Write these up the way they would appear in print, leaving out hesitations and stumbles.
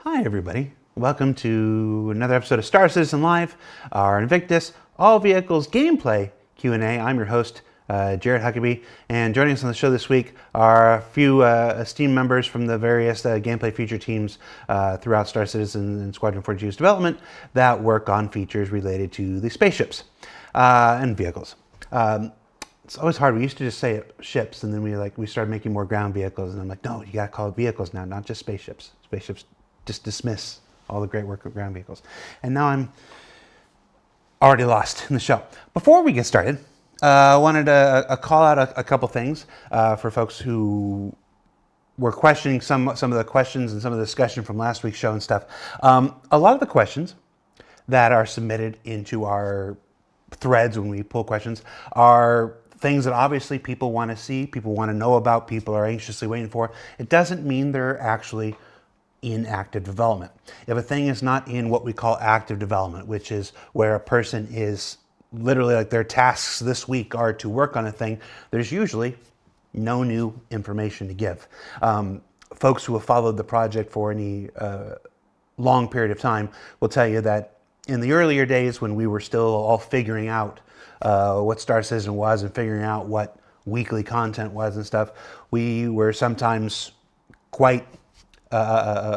Hi everybody, welcome to another episode of Star Citizen Live, our Invictus All Vehicles Gameplay Q&A. I'm your host, Jared Huckabee, and joining us on the show this week are a few esteemed members from the various gameplay feature teams throughout Star Citizen and Squadron 42's development that work on features related to the spaceships and vehicles. It's always hard. We used to just say ships, and then we started making more ground vehicles, and I'm like, no, you gotta call it vehicles now, not just spaceships. Spaceships just dismiss all the great work of ground vehicles. And now I'm already lost in the show. Before we get started, I wanted to call out a couple things for folks who were questioning some of the questions and some of the discussion from last week's show and stuff. A lot of the questions that are submitted into our threads when we pull questions are things that obviously people want to see, people want to know about, people are anxiously waiting for. It doesn't mean they're actually in active development. If a thing is not in what we call active development, which is where a person is literally like their tasks this week are to work on a thing, there's usually no new information to give. Folks who have followed the project for any long period of time will tell you that in the earlier days when we were still all figuring out what Star Citizen was and figuring out what weekly content was and stuff, we were sometimes quite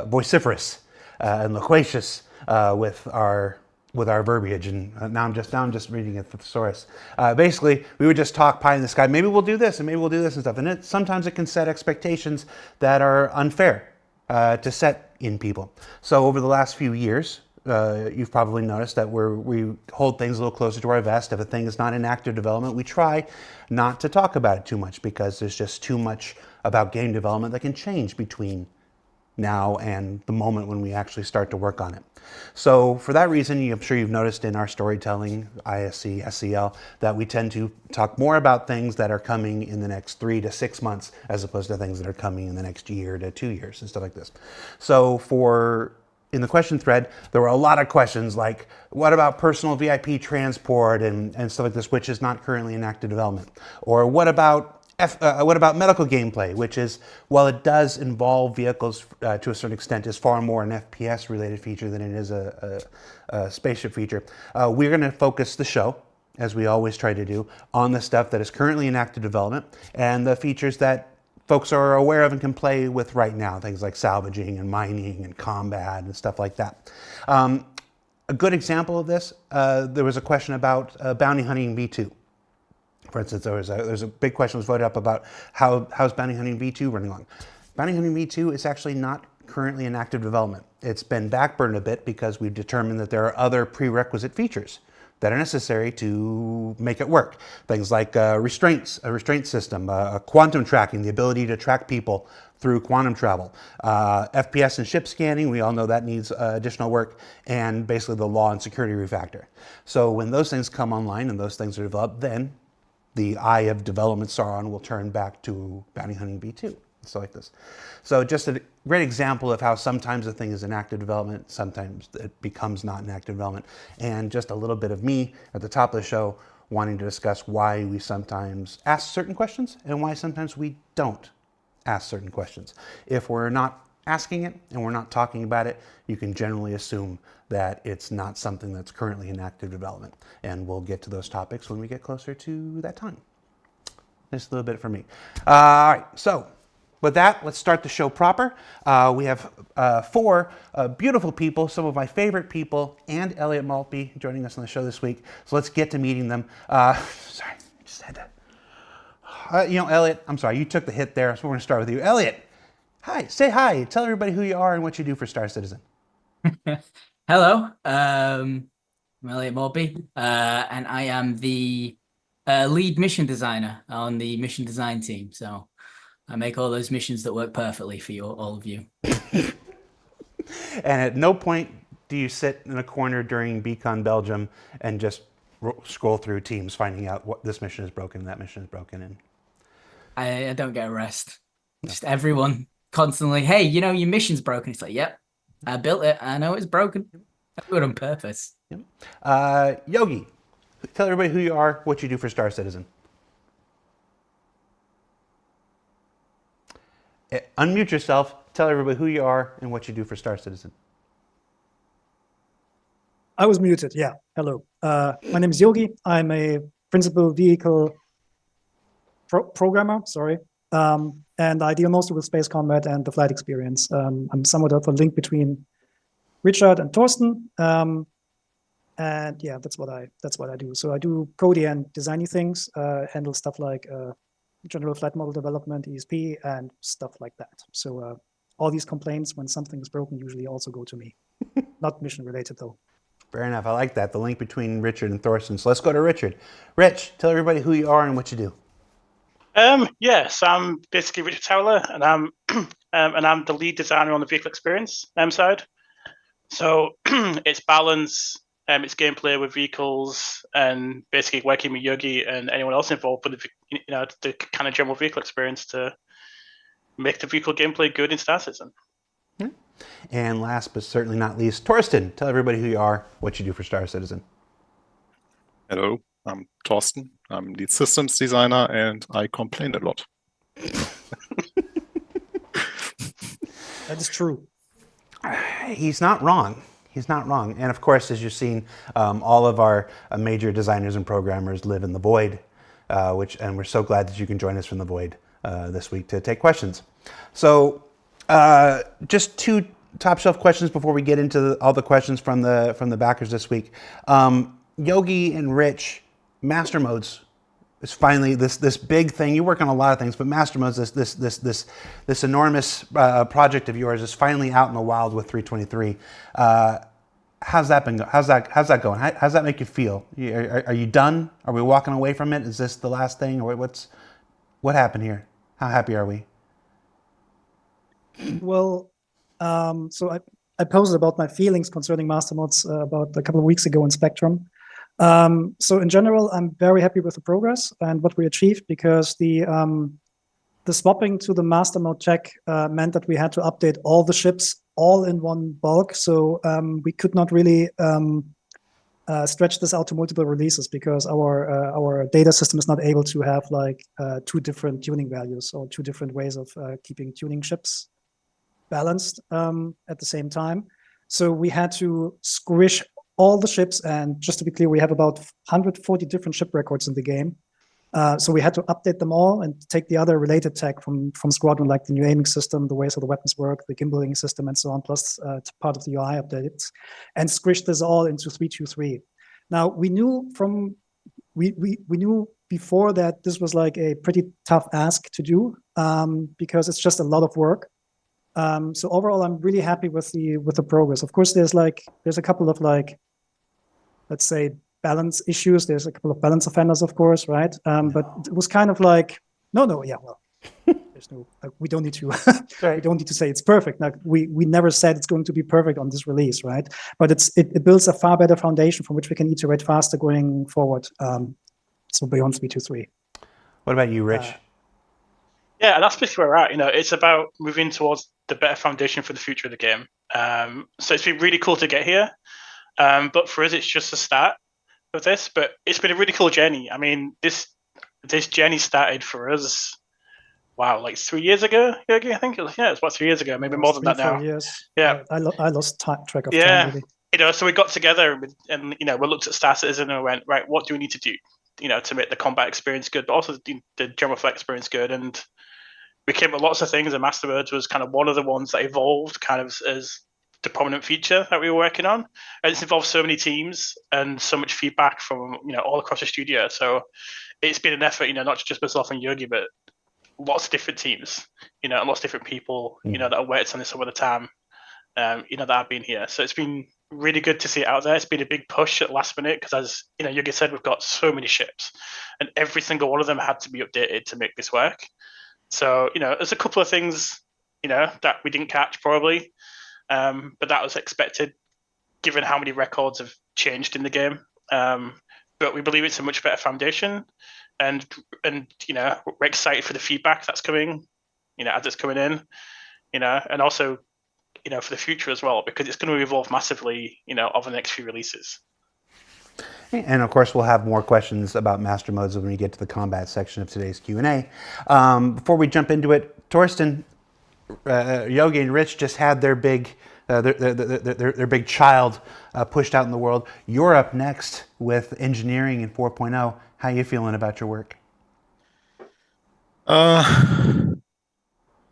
vociferous and loquacious with our verbiage, and now I'm just reading it the thesaurus. Basically, we would just talk pie in the sky. Maybe we'll do this, and maybe we'll do this and stuff. And sometimes it can set expectations that are unfair to set in people. So over the last few years, you've probably noticed that we hold things a little closer to our vest. If a thing is not in active development, we try not to talk about it too much because there's just too much about game development that can change between now and the moment when we actually start to work on it. So for that reason, I'm sure you've noticed in our storytelling, ISC, SCL, that we tend to talk more about things that are coming in the next 3 to 6 months as opposed to things that are coming in the next year to 2 years and stuff like this. So in the question thread, there were a lot of questions like, what about personal VIP transport and stuff like this, which is not currently in active development? Or what about medical gameplay, which is, while it does involve vehicles to a certain extent, is far more an FPS related feature than it is a spaceship feature. We're going to focus the show, as we always try to do, on the stuff that is currently in active development and the features that folks are aware of and can play with right now, things like salvaging and mining and combat and stuff like that. A good example of this, there was a question about bounty hunting V2. For instance, there's a big question was voted up about how's Bounty Hunting V2 running along. Bounty Hunting V2 is actually not currently in active development. It's been backburned a bit because we've determined that there are other prerequisite features that are necessary to make it work. Things like a restraint system, quantum tracking, the ability to track people through quantum travel, FPS and ship scanning, we all know that needs additional work, and basically the law and security refactor. So when those things come online and those things are developed, then the eye of development Sauron will turn back to Bounty Hunting V2, stuff like this. So just a great example of how sometimes a thing is in active development, sometimes it becomes not in active development, and just a little bit of me at the top of the show wanting to discuss why we sometimes ask certain questions and why sometimes we don't ask certain questions. If we're not asking it and we're not talking about it, you can generally assume that it's not something that's currently in active development. And we'll get to those topics when we get closer to that time. Just a little bit from me. All right, so with that, let's start the show proper. We have 4 beautiful people, some of my favorite people, and Elliot Maltby joining us on the show this week. So let's get to meeting them. Sorry, I just had to. Elliot, I'm sorry, you took the hit there, so we're going to start with you. Elliot, hi, say hi. Tell everybody who you are and what you do for Star Citizen. Hello, I'm Elliot Maltby, and I am the lead mission designer on the mission design team. So I make all those missions that work perfectly for all of you. And at no point do you sit in a corner during Beacon Belgium and just scroll through teams finding out what this mission is broken, that mission is broken, and I don't get a rest. No. Just everyone constantly, hey, your mission's broken. It's like, yep, I built it. I know it's broken. I do it on purpose. Yep. Yogi, tell everybody who you are, what you do for Star Citizen. Unmute yourself, tell everybody who you are and what you do for Star Citizen. I was muted. Yeah. Hello. My name is Yogi. I'm a principal vehicle programmer. Sorry. And I deal mostly with space combat and the flight experience. I'm somewhat of a link between Richard and Torsten. And yeah, that's what I do. So I do coding and designy things, handle stuff like general flight model development, ESP, and stuff like that. So all these complaints when something is broken usually also go to me. Not mission related though. Fair enough. I like that, the link between Richard and Thorsten. So let's go to Richard. Rich, tell everybody who you are and what you do. Yes, I'm basically Richard Towler, and I'm the lead designer on the vehicle experience side. So it's balance, it's gameplay with vehicles, and basically working with Yogi and anyone else involved with the kind of general vehicle experience to make the vehicle gameplay good in Star Citizen. And last but certainly not least, Torsten, tell everybody who you are, what you do for Star Citizen. Hello, I'm Torsten. I'm lead systems designer and I complain a lot. That is true. He's not wrong. He's not wrong. And of course, as you've seen, all of our major designers and programmers live in the Void, and we're so glad that you can join us from the Void this week to take questions. So just two top shelf questions before we get into all the questions from the backers this week. Yogi and Rich, Master Modes is finally this big thing. You work on a lot of things, but Master Modes, this enormous project of yours, is finally out in the wild with 323. How's that been? How's that going? How's that make you feel? Are you done? Are we walking away from it? Is this the last thing, or what happened here? How happy are we? Well, so I posted about my feelings concerning master mods about a couple of weeks ago in Spectrum. So in general, I'm very happy with the progress and what we achieved, because the swapping to the master mode tech meant that we had to update all the ships all in one bulk. So we could not really stretch this out to multiple releases, because our data system is not able to have like two different tuning values or two different ways of keeping tuning ships balanced at the same time. So we had to squish all the ships, and just to be clear, we have about 140 different ship records in the game. So we had to update them all and take the other related tech from Squadron, like the new aiming system, the ways how the weapons work, the gimbaling system, and so on, plus part of the UI updates, and squish this all into 323. Now we knew we knew before that this was like a pretty tough ask to do, because it's just a lot of work. So overall, I'm really happy with the progress. Of course, there's a couple of let's say, balance issues. There's a couple of balance offenders, of course, right? But it was kind of like, there's no, we don't need to, we don't need to say it's perfect. Like we never said it's going to be perfect on this release, right? But it builds a far better foundation from which we can iterate faster going forward. So beyond 323. What about you, Rich? Yeah, that's basically where we're at. It's about moving towards the better foundation for the future of the game. So it's been really cool to get here. But for us, it's just the start of this. But it's been a really cool journey. I mean, this journey started for us, like 3 years ago, Yogi, I think. It's about 3 years ago, maybe more than that now. 4 years. Yeah. I lost track of time, really. So we got together and we looked at Star Citizen and we went, right, what do we need to do, to make the combat experience good, but also the general flight experience good. And we came with lots of things, and Master Modes was kind of one of the ones that evolved kind of as the prominent feature that we were working on. And it's involved so many teams and so much feedback from, all across the studio. So it's been an effort, not just myself and Yogi, but lots of different teams, and lots of different people, that have worked on this over the time, that have been here. So it's been really good to see it out there. It's been a big push at the last minute, because as, Yogi said, we've got so many ships and every single one of them had to be updated to make this work. So, there's a couple of things, that we didn't catch probably, but that was expected given how many records have changed in the game. But we believe it's a much better foundation, and we're excited for the feedback that's coming, as it's coming in, and also, for the future as well, because it's going to evolve massively, over the next few releases. And of course, we'll have more questions about Master Modes when we get to the combat section of today's Q&A. Before we jump into it, Torsten, Yogi and Rich just had their big their big child pushed out in the world. You're up next with engineering in 4.0. How you feeling about your work?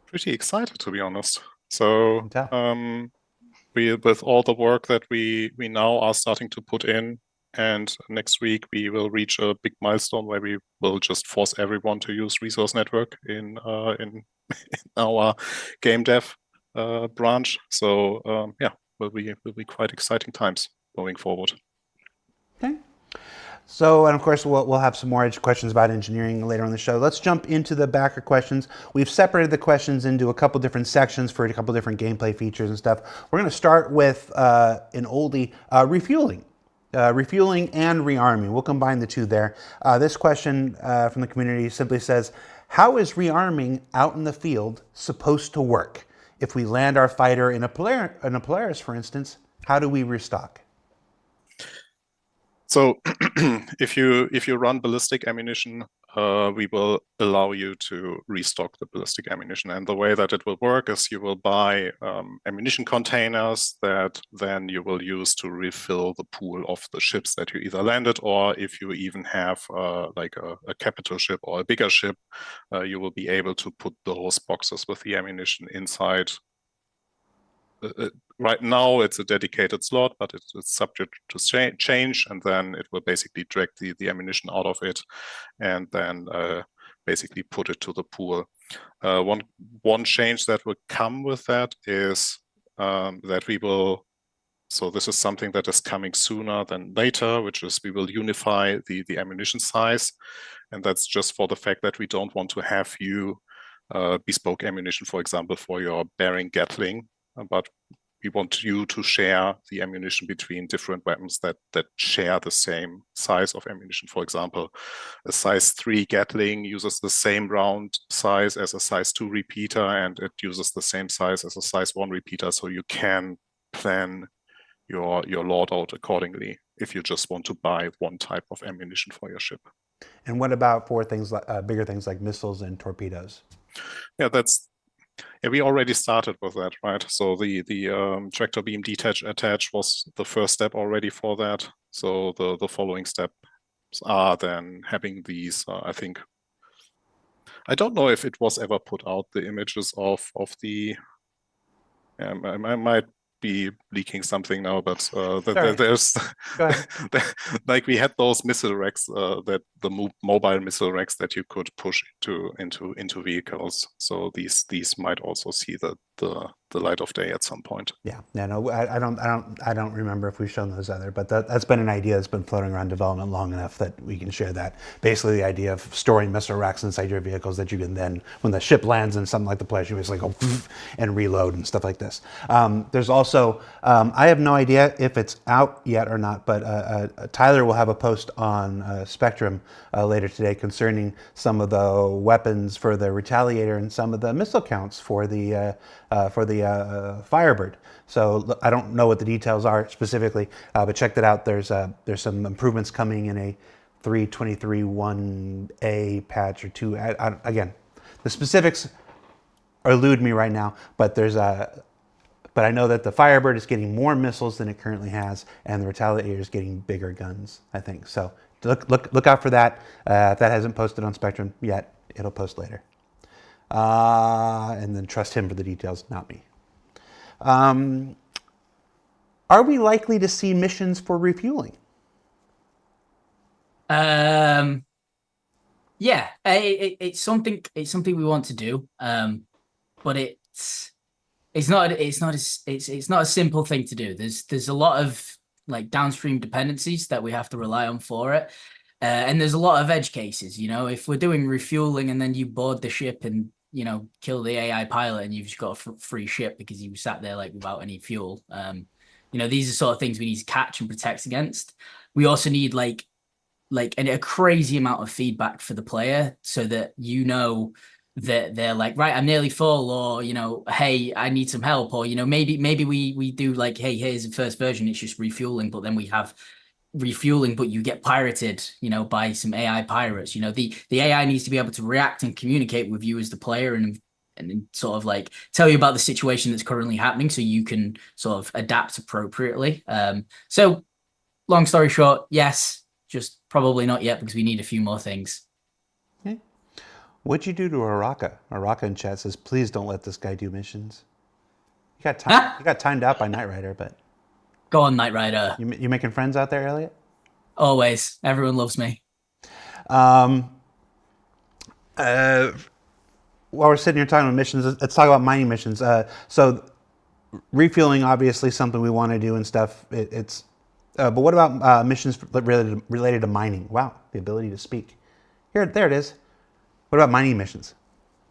Pretty excited, to be honest. So Can tell. we, with all the work that we now are starting to put in, and next week we will reach a big milestone where we will just force everyone to use Resource Network in our game dev branch. So yeah, will be quite exciting times going forward. Okay. So, and of course, we'll have some more questions about engineering later on the show. Let's jump into the backer questions. We've separated the questions into a couple different sections for a couple different gameplay features and stuff. We're going to start with an oldie, refueling. Refueling and rearming. We'll combine the two there. This question from the community simply says, how is rearming out in the field supposed to work? If we land our fighter in a Polaris, for instance, how do we restock? So if you run ballistic ammunition, we will allow you to restock the ballistic ammunition. And the way that it will work is you will buy ammunition containers that then you will use to refill the pool of the ships that you either landed, or if you even have like a capital ship or a bigger ship, you will be able to put those boxes with the ammunition inside. Right now, it's a dedicated slot, but it's subject to change, and then it will basically drag the ammunition out of it, and then basically put it to the pool. One change that will come with that is that we will. So this is something that is coming sooner than later, which is we will unify the ammunition size, and that's just for the fact that we don't want to have you bespoke ammunition, for example, for your bearing Gatling, but we want you to share the ammunition between different weapons that share the same size of ammunition. For example, a size 3 Gatling uses the same round size as a size 2 repeater, and it uses the same size as a size 1 repeater, so you can plan your loadout accordingly if you just want to buy one type of ammunition for your ship. And what about for things like bigger things like missiles and torpedoes? Yeah, we already started with that, right? So the tractor beam detach attach was the first step already for that. So the following steps are then having these. I think I don't know if it was ever put out, the images of the. I might be leaking something now, but there's like we had those missile racks, that the mobile missile racks that you could push into vehicles. So these might also see the light of day at some point. Yeah, no, I don't remember if we've shown those other, but that's been an idea that's been floating around development long enough that we can share that. Basically, the idea of storing missile racks inside your vehicles that you can then, when the ship lands in something like the Polaris, you just like go and reload and stuff like this. There's also, I have no idea if it's out yet or not, but Tyler will have a post on Spectrum later today concerning some of the weapons for the Retaliator and some of the missile counts for the Firebird. So I don't know what the details are specifically, but check that out. There's some improvements coming in a 3.23.1a patch or 2. Again, the specifics elude me right now, but but I know that the Firebird is getting more missiles than it currently has, and the Retaliator is getting bigger guns, I think. So look out for that. If that hasn't posted on Spectrum yet, it'll post later. And then trust him for the details, not me. Are we likely to see missions for refueling? Yeah, it's something we want to do, but it's not a simple thing to do. There's a lot of like downstream dependencies that we have to rely on for it, and there's a lot of edge cases. You know, if we're doing refueling and then you board the ship and kill the AI pilot and you've just got a free ship because you sat there like without any fuel. These are sort of things we need to catch and protect against. We also need like a crazy amount of feedback for the player so that that they're like, right, I'm nearly full, or hey, I need some help, or maybe we do like, hey, here's the first version, it's just refueling, but then we have refueling, but you get pirated, by some AI pirates. The AI needs to be able to react and communicate with you as the player, and and sort of like tell you about the situation that's currently happening so you can sort of adapt appropriately. So long story short, yes, just probably not yet because we need a few more things. Okay. What'd you do to Araka? Araka in chat says, please don't let this guy do missions. You got time, you got timed out by Knight Rider, but Go on, Knight Rider. you making friends out there, Elliot? Always. Everyone loves me. While we're sitting here talking about missions, let's talk about mining missions. So refueling, obviously, something we want to do and stuff. But what about missions related to mining? Wow, the ability to speak. There it is. What about mining missions?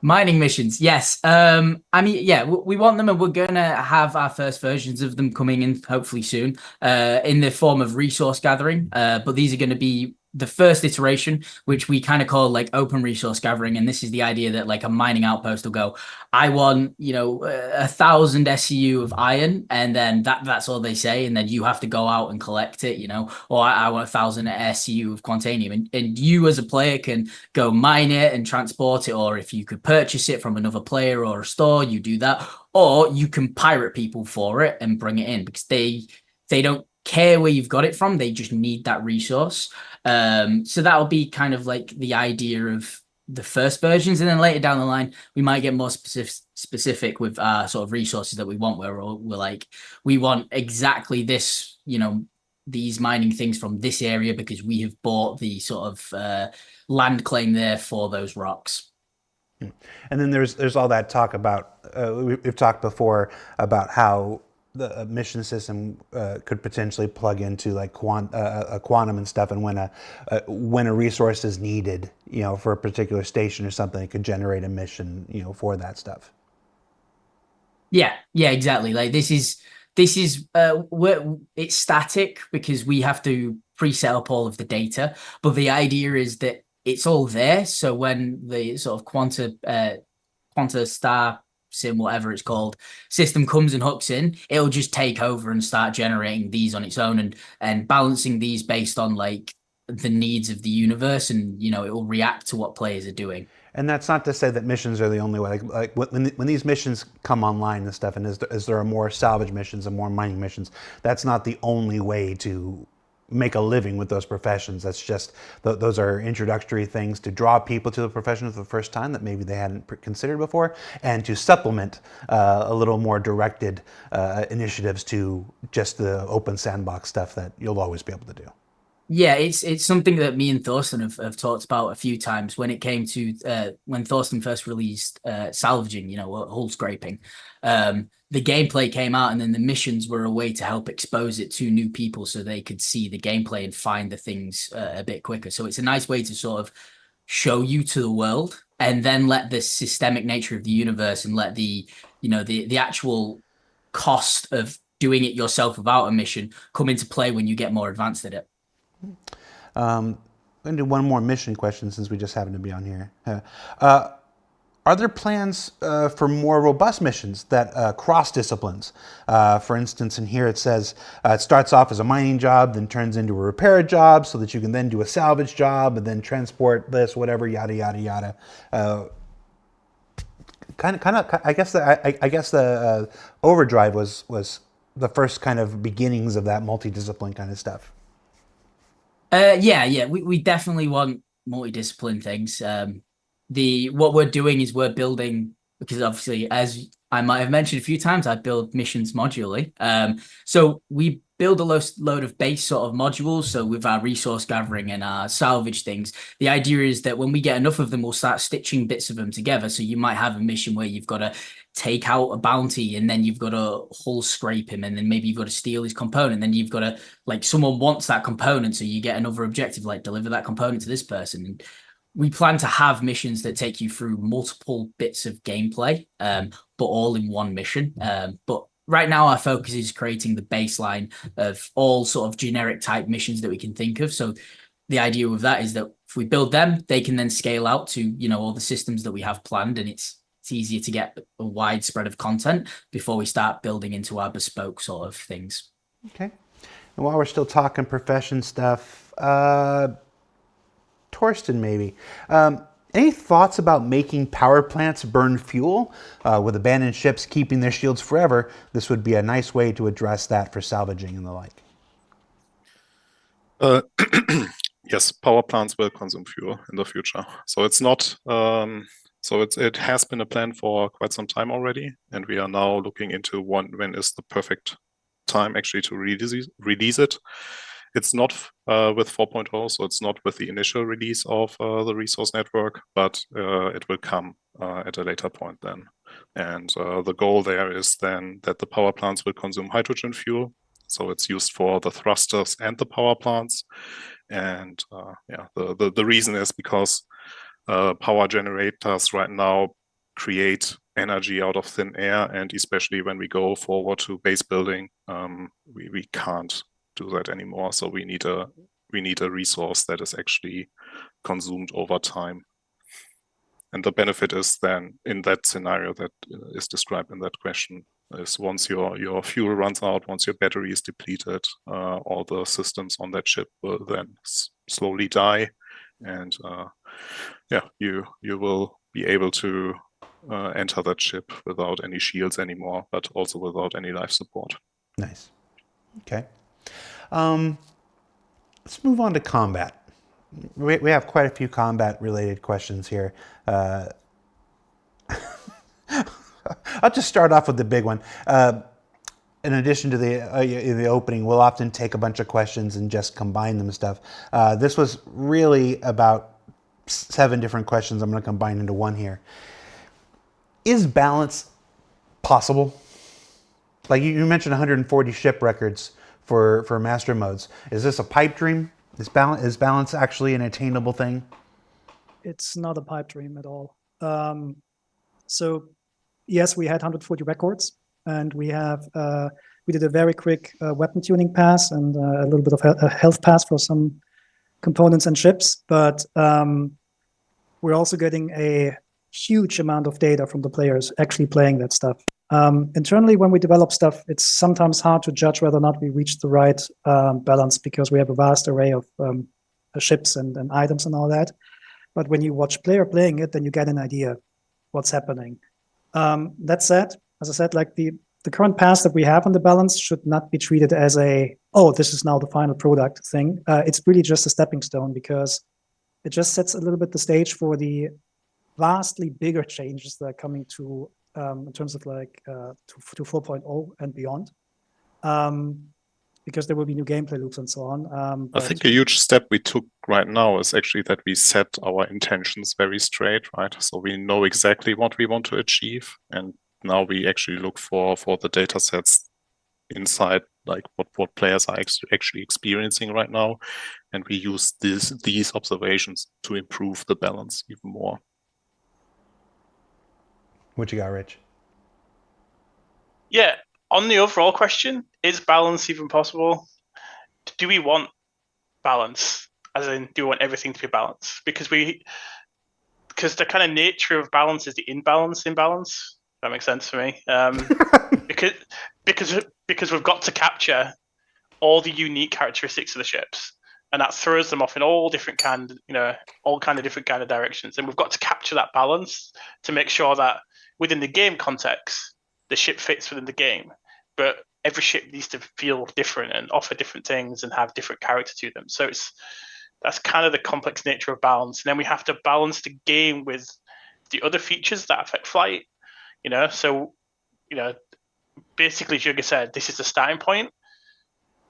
Mining missions, yes. I mean, yeah, we want them, and we're gonna have our first versions of them coming in hopefully soon, in the form of resource gathering. But these are going to be the first iteration, which we kind of call like open resource gathering. And this is the idea that like a mining outpost will go, I want, 1,000 SCU of iron, and then that's all they say, and then you have to go out and collect it, or I want 1,000 SCU of quantanium, and you as a player can go mine it and transport it, or if you could purchase it from another player or a store, you do that, or you can pirate people for it and bring it in because they don't care where you've got it from, they just need that resource. So that'll be kind of like the idea of the first versions, and then later down the line we might get more specific with sort of resources that we want, where we're like, we want exactly this, these mining things from this area because we have bought the sort of land claim there for those rocks. And then there's all that talk about, we've talked before about how the mission system could potentially plug into like quantum and stuff, and when a resource is needed, for a particular station or something, it could generate a mission, for that stuff. Yeah, exactly. Like this is it's static because we have to pre-set up all of the data, but the idea is that it's all there. So when the sort of quanta star sim, whatever it's called, system comes and hooks in, it'll just take over and start generating these on its own and balancing these based on like the needs of the universe, and it will react to what players are doing. And that's not to say that missions are the only way. Like when these missions come online and stuff, and as there are more salvage missions and more mining missions, that's not the only way to make a living with those professions. That's just those are introductory things to draw people to the profession for the first time that maybe they hadn't considered before, and to supplement a little more directed initiatives to just the open sandbox stuff that you'll always be able to do. Yeah, it's something that me and Thorsten have talked about a few times when it came to when Thorsten first released salvaging, hull scraping. The gameplay came out, and then the missions were a way to help expose it to new people so they could see the gameplay and find the things a bit quicker. So it's a nice way to sort of show you to the world, and then let the systemic nature of the universe and let the actual cost of doing it yourself without a mission come into play when you get more advanced at it. I'm going to do one more mission question since we just happen to be on here. Are there plans for more robust missions that cross disciplines? For instance, in here it says it starts off as a mining job, then turns into a repair job, so that you can then do a salvage job and then transport this, whatever, yada yada yada. Kind of. I guess the Overdrive was the first kind of beginnings of that multidiscipline kind of stuff. Yeah, we definitely want multidiscipline things. What we're doing is we're building, because obviously, as I might have mentioned a few times, I build missions modularly. So we build a load of base sort of modules. So with our resource gathering and our salvage things, the idea is that when we get enough of them, we'll start stitching bits of them together. So you might have a mission where you've got to take out a bounty, and then you've got to hull scrape him, and then maybe you've got to steal his component, then you've got to, like, someone wants that component, so you get another objective, like deliver that component to this person. And we plan to have missions that take you through multiple bits of gameplay, but all in one mission. But right now our focus is creating the baseline of all sort of generic type missions that we can think of. So the idea with that is that if we build them, they can then scale out to, all the systems that we have planned, and it's easier to get a wide spread of content before we start building into our bespoke sort of things. Okay. And while we're still talking profession stuff, Torsten, maybe. Any thoughts about making power plants burn fuel? With abandoned ships keeping their shields forever, this would be a nice way to address that for salvaging and the like. Yes, power plants will consume fuel in the future. So it's not. It has been a plan for quite some time already, and we are now looking into when is the perfect time actually to release it. It's not with 4.0, so it's not with the initial release of the resource network, but it will come at a later point then. And the goal there is then that the power plants will consume hydrogen fuel. So it's used for the thrusters and the power plants. And the reason is because power generators right now create energy out of thin air, and especially when we go forward to base building, we can't do that anymore. So we need a resource that is actually consumed over time. And the benefit is then in that scenario that is described in that question is once your fuel runs out, once your battery is depleted, all the systems on that ship will then slowly die, and you will be able to enter that ship without any shields anymore, but also without any life support. Nice. Okay. Let's move on to combat. We have quite a few combat-related questions here. I'll just start off with the big one. In addition to the opening, we'll often take a bunch of questions and just combine them and stuff. This was really about 7 different questions I'm going to combine into one here. Is balance possible? Like you mentioned 140 ship records for master modes. Is this a pipe dream? Is balance actually an attainable thing? It's not a pipe dream at all. So yes, we had 140 records, and we did a very quick weapon tuning pass and a little bit of a health pass for some components and ships. But we're also getting a huge amount of data from the players actually playing that stuff. Internally, when we develop stuff, it's sometimes hard to judge whether or not we reach the right balance because we have a vast array of ships and items and all that. But when you watch player playing it, then you get an idea what's happening. That said, as I said, like the current pass that we have on the balance should not be treated as this is now the final product thing. It's really just a stepping stone because it just sets a little bit the stage for the vastly bigger changes that are coming to in terms of to 4.0 and beyond. Because there will be new gameplay loops and so on. I think a huge step we took right now is actually that we set our intentions very straight, right? So we know exactly what we want to achieve, and now we actually look for the data sets inside, like what players are actually experiencing right now, and we use these observations to improve the balance even more. What you got, Rich? Yeah, on the overall question, is balance even possible? Do we want balance? As in, do we want everything to be balanced? Because the kind of nature of balance is the imbalance. That makes sense for me. Because we've got to capture all the unique characteristics of the ships, and that throws them off in all different kind of different kind of directions. And we've got to capture that balance to make sure that within the game context, the ship fits within the game. But every ship needs to feel different and offer different things and have different character to them. So that's kind of the complex nature of balance. And then we have to balance the game with the other features that affect flight. So basically, as Jürgen said, this is the starting point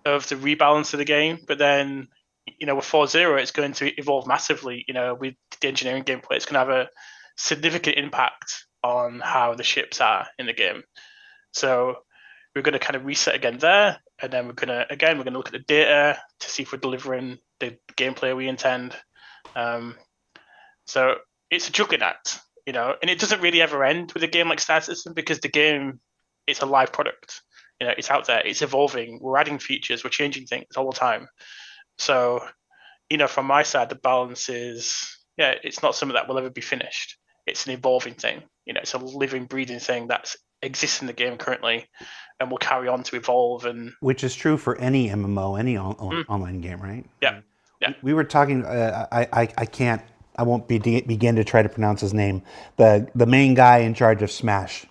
of the rebalance of the game. But then, with 4.0, it's going to evolve massively. With the engineering gameplay, it's going to have a significant impact on how the ships are in the game. So we're going to kind of reset again there, and then we're going to look at the data to see if we're delivering the gameplay we intend. So it's a juggling act, and it doesn't really ever end with a game like Star Citizen because the game, it's a live product. It's out there, it's evolving. We're adding features, we're changing things all the time. So, from my side, the balance is, it's not something that will ever be finished. It's an evolving thing. It's a living, breathing thing that exists in the game currently, and will carry on to evolve. And which is true for any MMO, any online game, right? Yeah. We were talking. I can't I won't begin to try to pronounce his name. The main guy in charge of Smash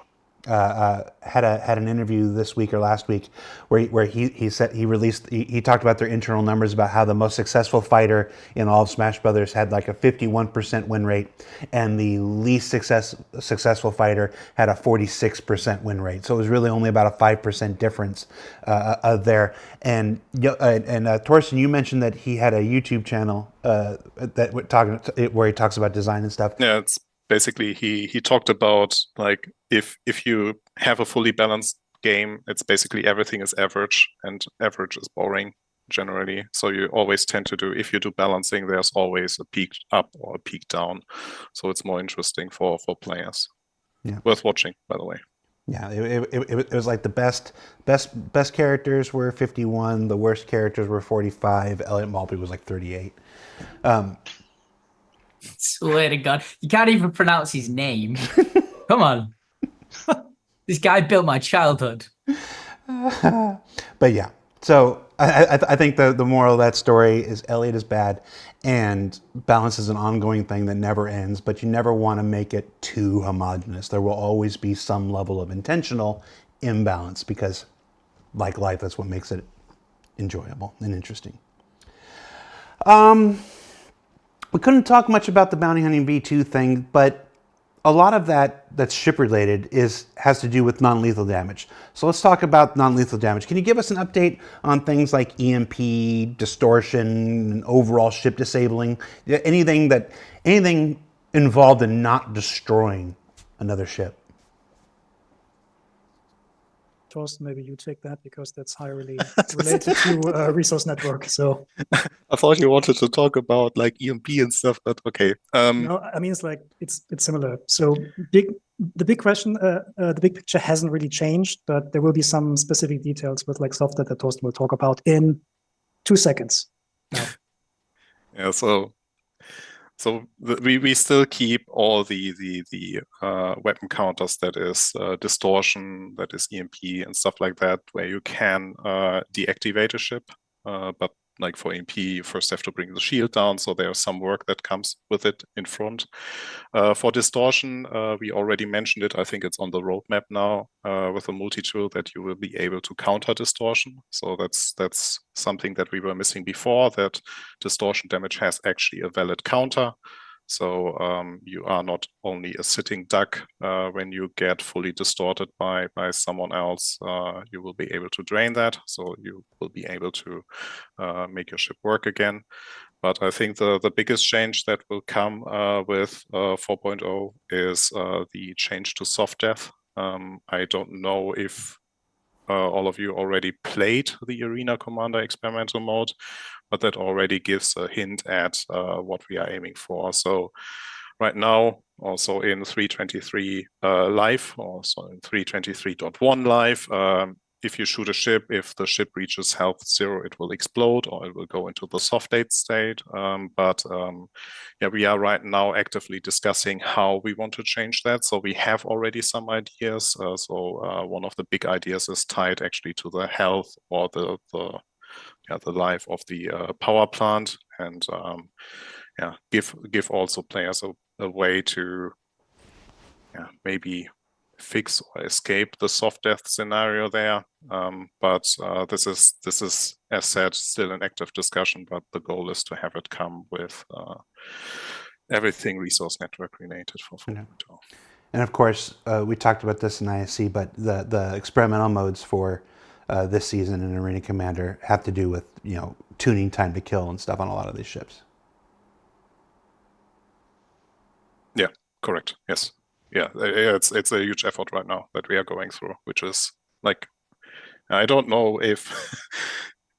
had an interview this week or last week where he said he talked about their internal numbers about how the most successful fighter in all of Smash Brothers had like a 51% win rate, and the least successful fighter had a 46% win rate. So it was really only about a 5% difference there. And Torsten, you mentioned that he had a YouTube channel where he talks about design and stuff. Yeah, it's basically he talked about like if you have a fully balanced game, it's basically everything is average, and average is boring generally. So you always tend to do, if you do balancing, there's always a peak up or a peak down. So it's more interesting for players. Yeah. Worth watching, by the way. Yeah, it was like the best characters were 51, the worst characters were 45. Elliot Maltby was like 38. Swear to God, you can't even pronounce his name. Come on. This guy built my childhood. But yeah, so I think the moral of that story is Elliot is bad, and balance is an ongoing thing that never ends, but you never want to make it too homogenous. There will always be some level of intentional imbalance because, like life, that's what makes it enjoyable and interesting. We couldn't talk much about the bounty hunting V2 thing, but a lot of that's ship related has to do with non-lethal damage. So let's talk about non-lethal damage. Can you give us an update on things like EMP, distortion, and overall ship disabling? Anything involved in not destroying another ship? Torsten, maybe you take that because that's highly related to resource network. So I thought you wanted to talk about like EMP and stuff, but okay. no, I mean it's like it's similar. So the big question, the big picture hasn't really changed, but there will be some specific details with like software that Torsten will talk about in 2 seconds. Now. Yeah, so we still keep all the weapon counters, that is distortion, that is EMP and stuff like that, where you can deactivate a ship. But like for EMP, you first have to bring the shield down, so there's some work that comes with it in front. For distortion, we already mentioned it. I think it's on the roadmap now with a multi-tool that you will be able to counter distortion. So that's something that we were missing before, that distortion damage has actually a valid counter. So you are not only a sitting duck when you get fully distorted by someone else. You will be able to drain that, so you will be able to make your ship work again. But I think the biggest change that will come with 4.0 is the change to soft death. I don't know if all of you already played the Arena Commander experimental mode, but that already gives a hint at what we are aiming for. So right now, also in 3.23 live, also in 3.23.1 live, if you shoot a ship, if the ship reaches health 0, it will explode or it will go into the soft date state. Yeah, we are right now actively discussing how we want to change that. So we have already some ideas. One of the big ideas is tied actually to the health or the life of the power plant, and give also players a way to maybe fix or escape the soft death scenario there. But this is, as said, still an active discussion, but the goal is to have it come with everything resource network related for 4.0. And of course, we talked about this in ISC, but the experimental modes for this season in Arena Commander have to do with, tuning time to kill and stuff on a lot of these ships. Yeah, correct. Yes. Yeah, it's a huge effort right now that we are going through, which is like, I don't know if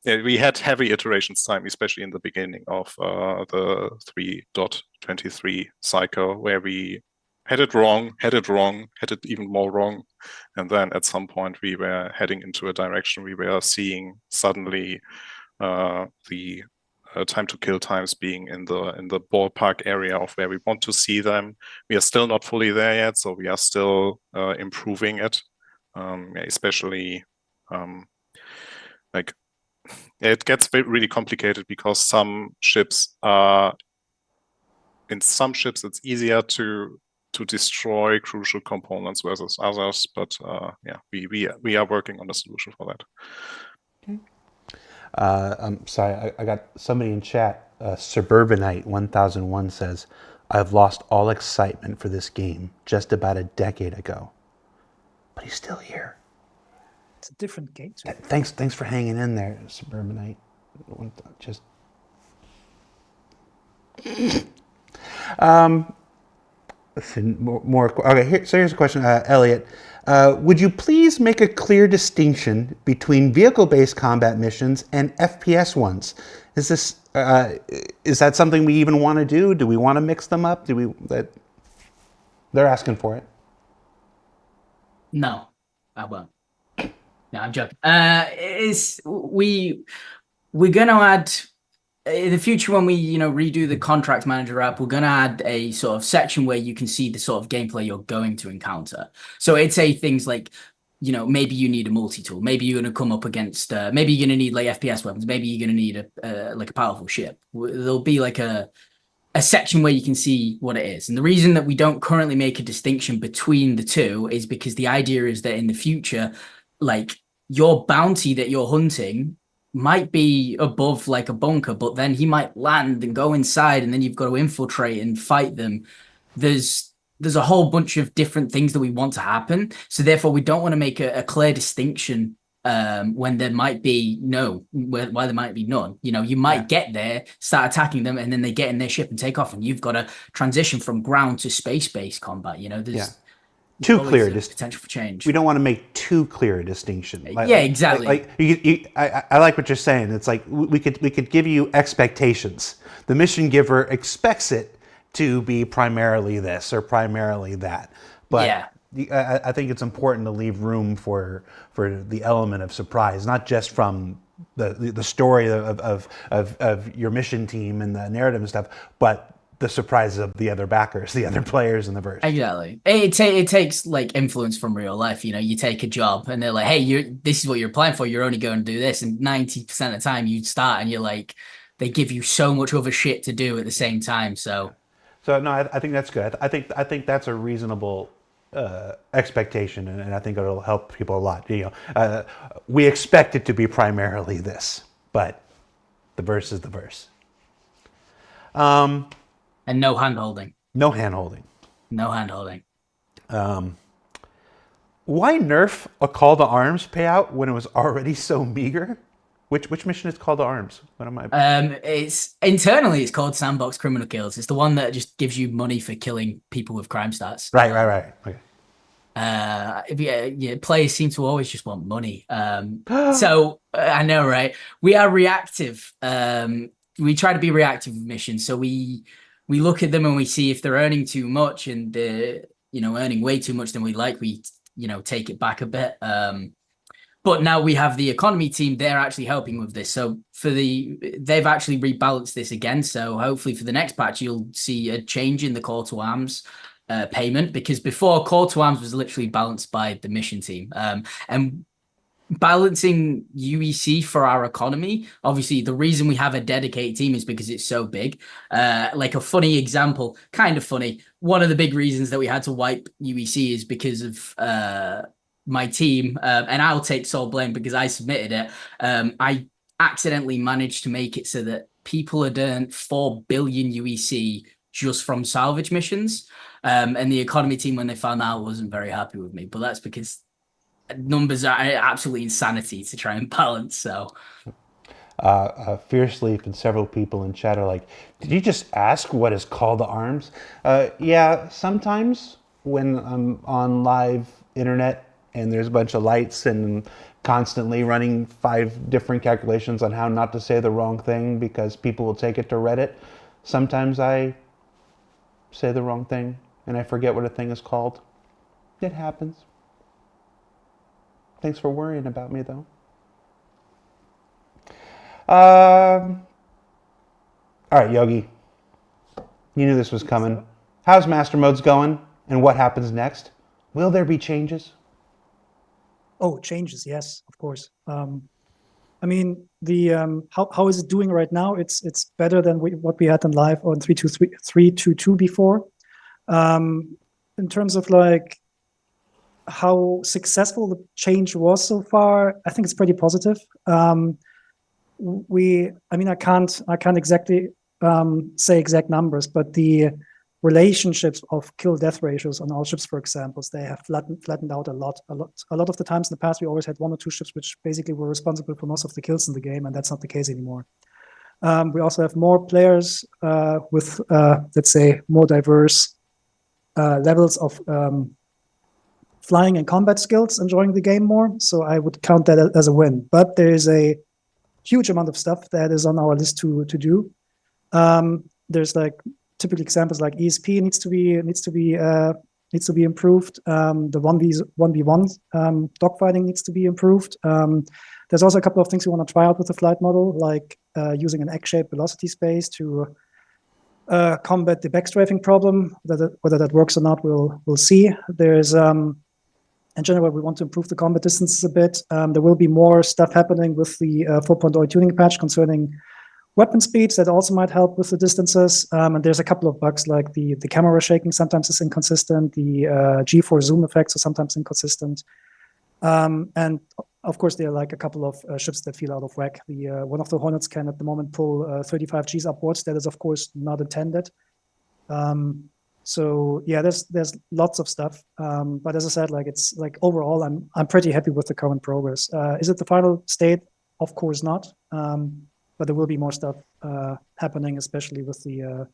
we had heavy iterations time, especially in the beginning of the 3.23 cycle, where we had it wrong, had it even more wrong. And then at some point we were heading into a direction we were seeing suddenly the time to kill times being in the ballpark area of where we want to see them. We are still not fully there yet, so we are still improving it, especially like it gets really complicated because some ships are in some ships it's easier to destroy crucial components versus others, but yeah, we are working on a solution for that. I'm sorry, I got somebody in chat. Suburbanite 1001 says, "I've lost all excitement for this game just about a decade ago, but he's still here." It's a different game. Thanks for hanging in there, Suburbanite. Just listen, more. Okay, so here's a question, Elliot. Would you please make a clear distinction between vehicle-based combat missions and FPS ones? Is that something we even want to do? Do we want to mix them up? They're asking for it. No, I won't. No, I'm joking. We're gonna add in the future when we redo the contract manager app. We're gonna add a sort of section where you can see the sort of gameplay you're going to encounter. So it'd say things like, maybe you need a multi-tool. Maybe you're gonna come up against. Maybe you're gonna need like FPS weapons. Maybe you're gonna need a powerful ship. There'll be like a section where you can see what it is. And the reason that we don't currently make a distinction between the two is because the idea is that in the future, like, your bounty that you're hunting might be above like a bunker, but then he might land and go inside, and then you've got to infiltrate and fight them. There's a whole bunch of different things that we want to happen. So therefore, we don't want to make a clear distinction when there might be why there might be none. You might get there, start attacking them, and then they get in their ship and take off, and you've got to transition from ground to space-based combat. There's too clear potential for change. We don't want to make too clear a distinction. Exactly. I like what you're saying. It's like we could give you expectations. The mission giver expects it to be primarily this or primarily that. But I think it's important to leave room for the element of surprise, not just from the story of your mission team and the narrative and stuff, but the surprises of the other backers, the other players in the verse. Exactly. It takes like influence from real life. You take a job and they're like, hey, this is what you're applying for. You're only going to do this. And 90% of the time you start and you're like, they give you so much other shit to do at the same time. So no, I think that's good. I think that's a reasonable expectation, and I think it'll help people a lot. We expect it to be primarily this, but the verse is the verse. And no hand-holding. No hand-holding. No hand-holding. Why nerf a call to arms payout when it was already so meager? Which mission is call to arms? What am I? It's internally it's called Sandbox Criminal Kills. It's the one that just gives you money for killing people with crime stats. Right. Okay. Players seem to always just want money. So I know, right? We are reactive. We try to be reactive with missions. So we look at them and we see if they're earning too much and they're earning way too much than we like. We take it back a bit. But now we have the economy team. They're actually helping with this. So they've actually rebalanced this again. So hopefully for the next patch, you'll see a change in the call to arms payment, because before call to arms was literally balanced by the mission team. And balancing UEC for our economy, obviously the reason we have a dedicated team is because it's so big. Like a funny example, kind of funny, one of the big reasons that we had to wipe UEC is because of my team, and I'll take sole blame because I submitted it. I accidentally managed to make it so that people had earned 4 billion UEC just from salvage missions, and the economy team, when they found out, wasn't very happy with me. But that's because numbers are absolutely insanity to try and balance. So Fierce Leaf and several people in chat are like, did you just ask what is call to arms? Yeah, sometimes when I'm on live internet and there's a bunch of lights and constantly running 5 different calculations on how not to say the wrong thing because people will take it to Reddit, sometimes I say the wrong thing and I forget what a thing is called. It happens. Thanks for worrying about me, though. All right, Yogi. You knew this was coming. How's Master Modes going, and what happens next? Will there be changes? Oh, changes, yes, of course. I mean, the how is it doing right now? It's better than what we had in live on 3.2.2 before. In terms of like how successful the change was so far, I think it's pretty positive. I mean, I can't exactly say exact numbers, but the relationships of kill-death ratios on our ships, for example, they have flattened out a lot. A lot of the times in the past, we always had 1 or 2 ships which basically were responsible for most of the kills in the game, and that's not the case anymore. We also have more players with, let's say, more diverse levels of flying and combat skills enjoying the game more. So I would count that as a win. But there is a huge amount of stuff that is on our list to do. There's like typical examples like ESP needs to be improved. The 1v1 dogfighting needs to be improved. There's also a couple of things we want to try out with the flight model, like using an egg-shaped velocity space to combat the backstrafing problem. Whether that works or not, we'll see. There's in general, we want to improve the combat distances a bit. There will be more stuff happening with the 4.0 tuning patch concerning weapon speeds that also might help with the distances. And there's a couple of bugs like the camera shaking sometimes is inconsistent. The G4 zoom effects are sometimes inconsistent. And of course, there are like a couple of ships that feel out of whack. One of the Hornets can at the moment pull 35 Gs upwards. That is, of course, not intended. So yeah, there's lots of stuff. But as I said, like it's like overall, I'm pretty happy with the current progress. Is it the final state? Of course not. But there will be more stuff happening, especially with the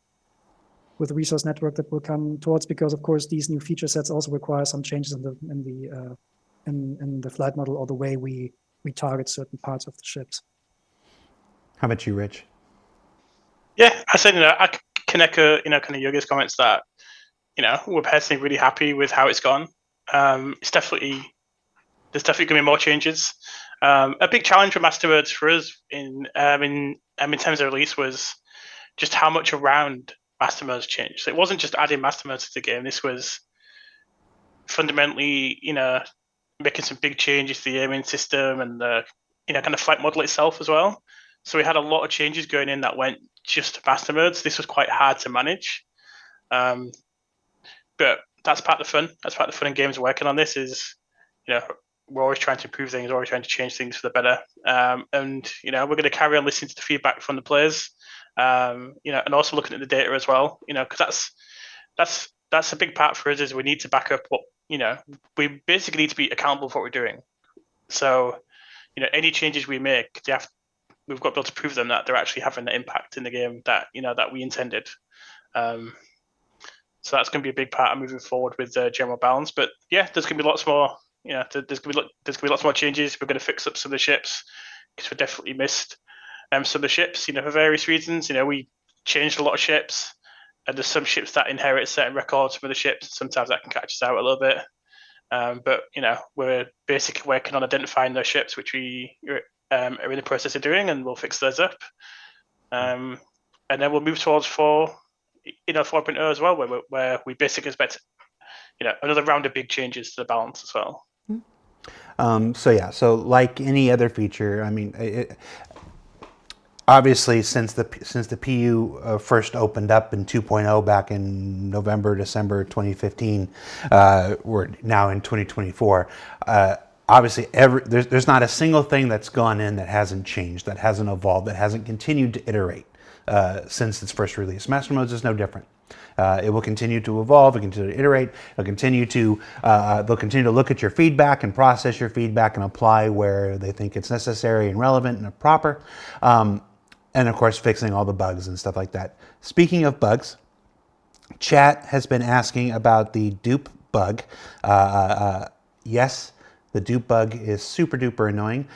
resource network that will come towards, because of course these new feature sets also require some changes in the flight model or the way we target certain parts of the ships. How about you, Rich? Yeah, I said, I can echo, kind of Yogi's comments that, we're personally really happy with how it's gone. There's definitely going to be more changes. A big challenge for Masterwords for us in terms of release was just how much around Masterwords changed. So it wasn't just adding Masterwords to the game. This was fundamentally, making some big changes to the aiming system and the, kind of flight model itself as well. So we had a lot of changes going in that went just to Masterwords. This was quite hard to manage. But that's part of the fun. That's part of the fun in games working on this is, we're always trying to improve things, always trying to change things for the better. And, we're going to carry on listening to the feedback from the players, and also looking at the data as well, because that's a big part for us is we need to back up what, we basically need to be accountable for what we're doing. So, any changes we make, we've got to be able to prove them that they're actually having the impact in the game that, that we intended. So that's going to be a big part of moving forward with the general balance. But yeah, there's going to be lots more. There's going to be lots more changes. We're going to fix up some of the ships because we definitely missed some of the ships. For various reasons. We changed a lot of ships, and there's some ships that inherit certain records from the ships. Sometimes that can catch us out a little bit. But we're basically working on identifying those ships, which we are in the process of doing, and we'll fix those up. And then we'll move towards 4.0 as well, where we basically expect another round of big changes to the balance as well. So like any other feature, I mean, obviously since the PU first opened up in 2.0 back in December 2015, we're now in 2024. Obviously, there's not a single thing that's gone in that hasn't changed, that hasn't evolved, that hasn't continued to iterate since its first release. Master Modes is no different. It will continue to evolve, it'll continue to iterate, they'll continue to look at your feedback and process your feedback and apply where they think it's necessary and relevant and proper. And of course, fixing all the bugs and stuff like that. Speaking of bugs, chat has been asking about the dupe bug. Yes, the dupe bug is super duper annoying.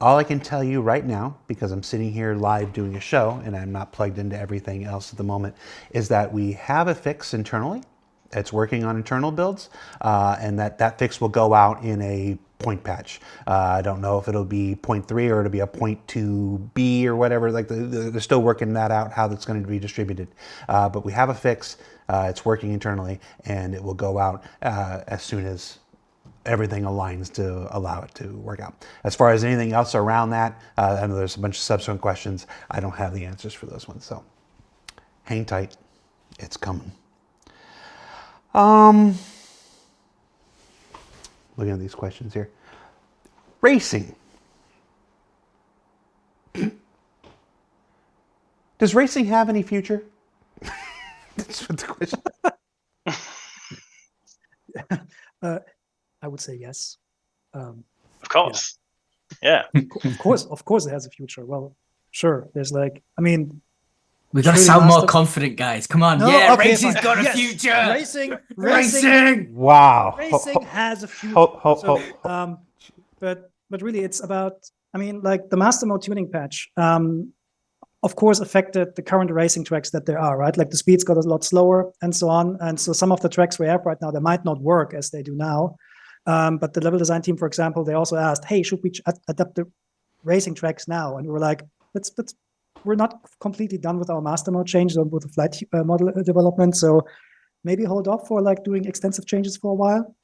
All I can tell you right now, because I'm sitting here live doing a show and I'm not plugged into everything else at the moment, is that we have a fix internally. It's working on internal builds, and that fix will go out in a point patch. I don't know if it'll be 0.3 or it'll be a 0.2b or whatever. Like they're still working that out, how that's going to be distributed. But we have a fix. It's working internally, and it will go out as soon as everything aligns to allow it to work out. As far as anything else around that, I know there's a bunch of subsequent questions. I don't have the answers for those ones, so hang tight. It's coming. Looking at these questions here. Racing. Does racing have any future? That's what the question. I would say yes. Of course. Yeah. Of course, it has a future. Well, sure. There's like, I mean, We gotta surely sound more Master- confident, guys. Come on. No, Yeah, okay, racing's fine. got a Yes, future. Racing Wow. has a future. Ho. But really, it's about. I mean, like the Master Mode tuning patch. Of course, affected the current racing tracks that there are, right? Like the speeds got a lot slower and so on. And so some of the tracks we have right now, they might not work as they do now. But the level design team, for example, they also asked, hey, should we adapt the racing tracks now? And we were like, we're not completely done with our Master Mode change or with the flight model development. So maybe hold off for like doing extensive changes for a while.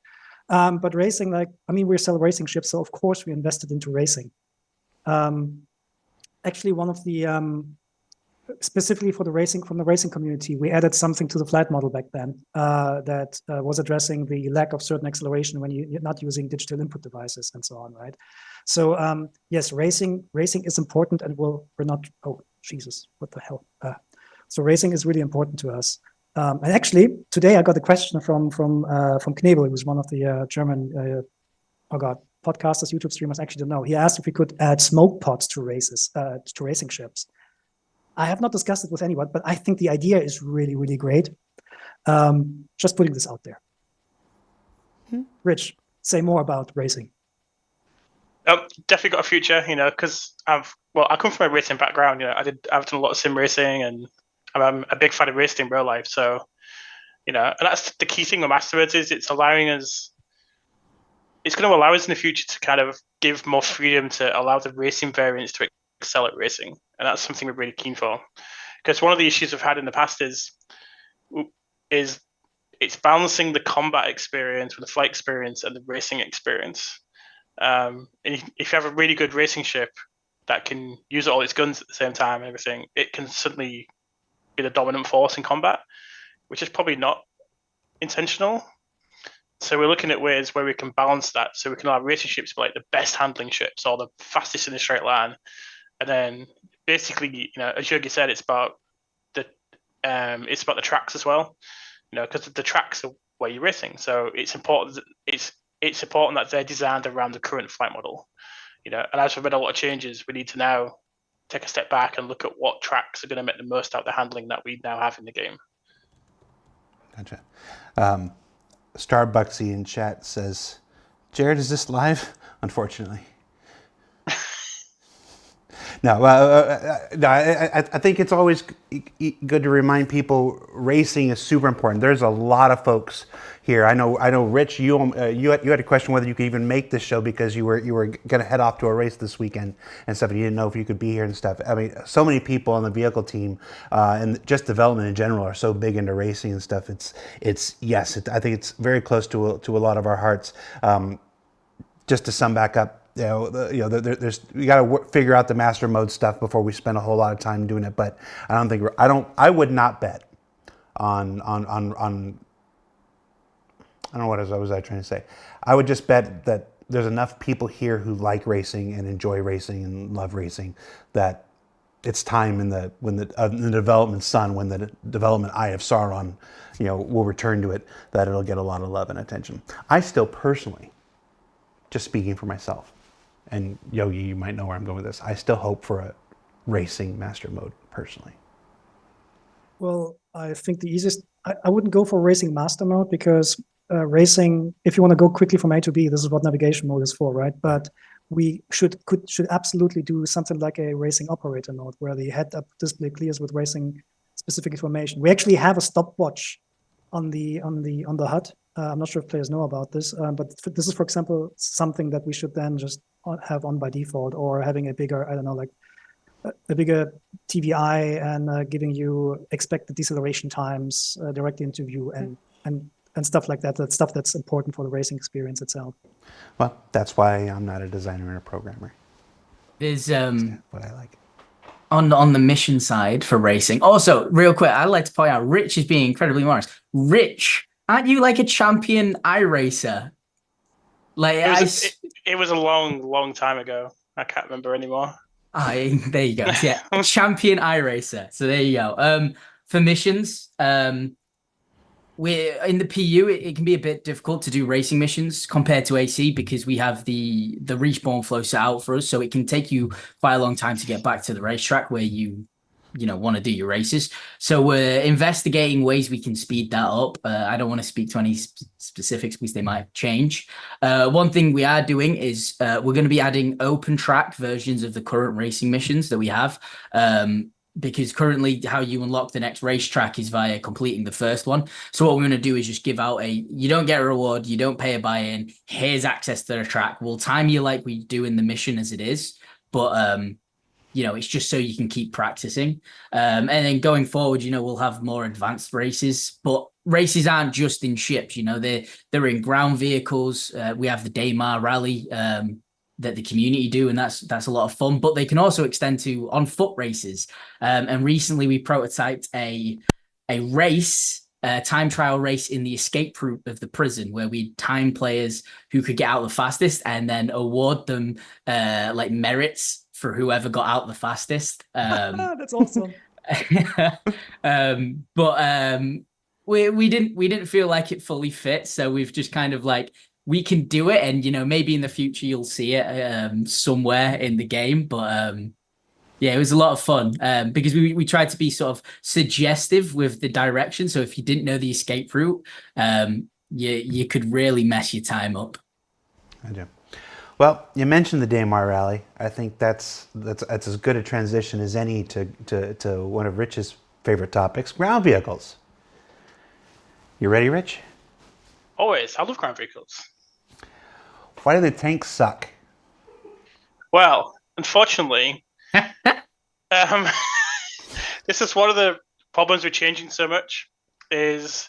But racing, like, I mean, we sell racing ships. So of course we invested into racing. Actually, one of the specifically for the racing from the racing community, we added something to the flight model back then that was addressing the lack of certain acceleration when you're not using digital input devices and so on, right? So yes, racing is important, and we're not. Oh Jesus, what the hell? So racing is really important to us. And actually, today I got a question from Knebel, who's one of the German podcasters, YouTube streamers. Actually, don't know. He asked if we could add smoke pods to racing ships. I have not discussed it with anyone, but I think the idea is really, really great. Just putting this out there. Rich, say more about racing. Definitely got a future, because I come from a racing background. I've done a lot of sim racing, and I'm a big fan of racing in real life. So, and that's the key thing with Masterwords is it's going to allow us in the future to kind of give more freedom to allow the racing variants to excel at racing. And that's something we're really keen for. Because one of the issues we've had in the past is it's balancing the combat experience with the flight experience and the racing experience. And if you have a really good racing ship that can use all its guns at the same time and everything, it can suddenly be the dominant force in combat, which is probably not intentional. So we're looking at ways where we can balance that, so we can have racing ships be like the best handling ships or the fastest in a straight line, and then basically, as Yogi said, it's about the tracks as well, because the tracks are where you're racing. So it's important that they're designed around the current flight model, And as we've made a lot of changes, we need to now take a step back and look at what tracks are going to make the most out of the handling that we now have in the game. Gotcha. Starbucksy in chat says, Jared, is this live? Unfortunately. No, I think it's always good to remind people racing is super important. There's a lot of folks here. I know, Rich, you had a question whether you could even make this show because you were going to head off to a race this weekend and stuff, and you didn't know if you could be here and stuff. I mean, so many people on the vehicle team and just development in general are so big into racing and stuff. I think it's very close to a lot of our hearts. Just to sum back up. We got to figure out the master mode stuff before we spend a whole lot of time doing it. But I would not bet on I don't know what was I trying to say. I would just bet that there's enough people here who like racing and enjoy racing and love racing that it's time in the development sun, when the development Eye of Sauron, will return to it, that it'll get a lot of love and attention. I still personally, just speaking for myself, and Yogi, you might know where I'm going with this, I still hope for a racing master mode personally. Well, I think the easiest, I wouldn't go for racing master mode because racing, if you want to go quickly from A to B, this is what navigation mode is for, right? But we should absolutely do something like a racing operator mode where the head-up display clears with racing specific information. We actually have a stopwatch on the HUD. I'm not sure if players know about this, but this is, for example, something that we should then just have on by default, or having a bigger, I don't know, like a bigger TVI and giving you expected deceleration times directly into view, and and stuff like that. That's stuff that's important for the racing experience itself. Well, that's why I'm not a designer and a programmer. There's What I like. on the mission side for racing. Also, real quick, I'd like to point out Rich is being incredibly modest. Rich, aren't you like a champion iRacer? Like it was a long time ago. I can't remember anymore. there you go. Yeah, champion iRacer. So there you go. For missions, we're in the PU. It can be a bit difficult to do racing missions compared to AC because we have the respawn flow set out for us, so it can take you quite a long time to get back to the racetrack where you want to do your races. So we're investigating ways we can speed that up. I don't want to speak to any specifics because they might change. One thing we are doing is we're going to be adding open track versions of the current racing missions that we have. Because currently how you unlock the next racetrack is via completing the first one. So what we're going to do is just give out you don't get a reward, you don't pay a buy-in, here's access to the track. We'll time you like we do in the mission as it is, but it's just so you can keep practicing. And then going forward, we'll have more advanced races, but races aren't just in ships, they're in ground vehicles. We have the Daymar Rally that the community do, and that's a lot of fun, but they can also extend to on foot races. And recently we prototyped a race, time trial race in the escape route of the prison, where we time players who could get out the fastest and then award them like merits for whoever got out the fastest. That's awesome. We didn't feel like it fully fit, so we've just kind of like, we can do it, and maybe in the future you'll see it somewhere in the game. But it was a lot of fun because we tried to be sort of suggestive with the direction. So if you didn't know the escape route, you could really mess your time up. I do. Well, you mentioned the Daymar Rally. I think that's as good a transition as any to one of Rich's favorite topics, ground vehicles. You ready, Rich? Always. I love ground vehicles. Why do the tanks suck? Well, unfortunately, this is one of the problems with changing so much, is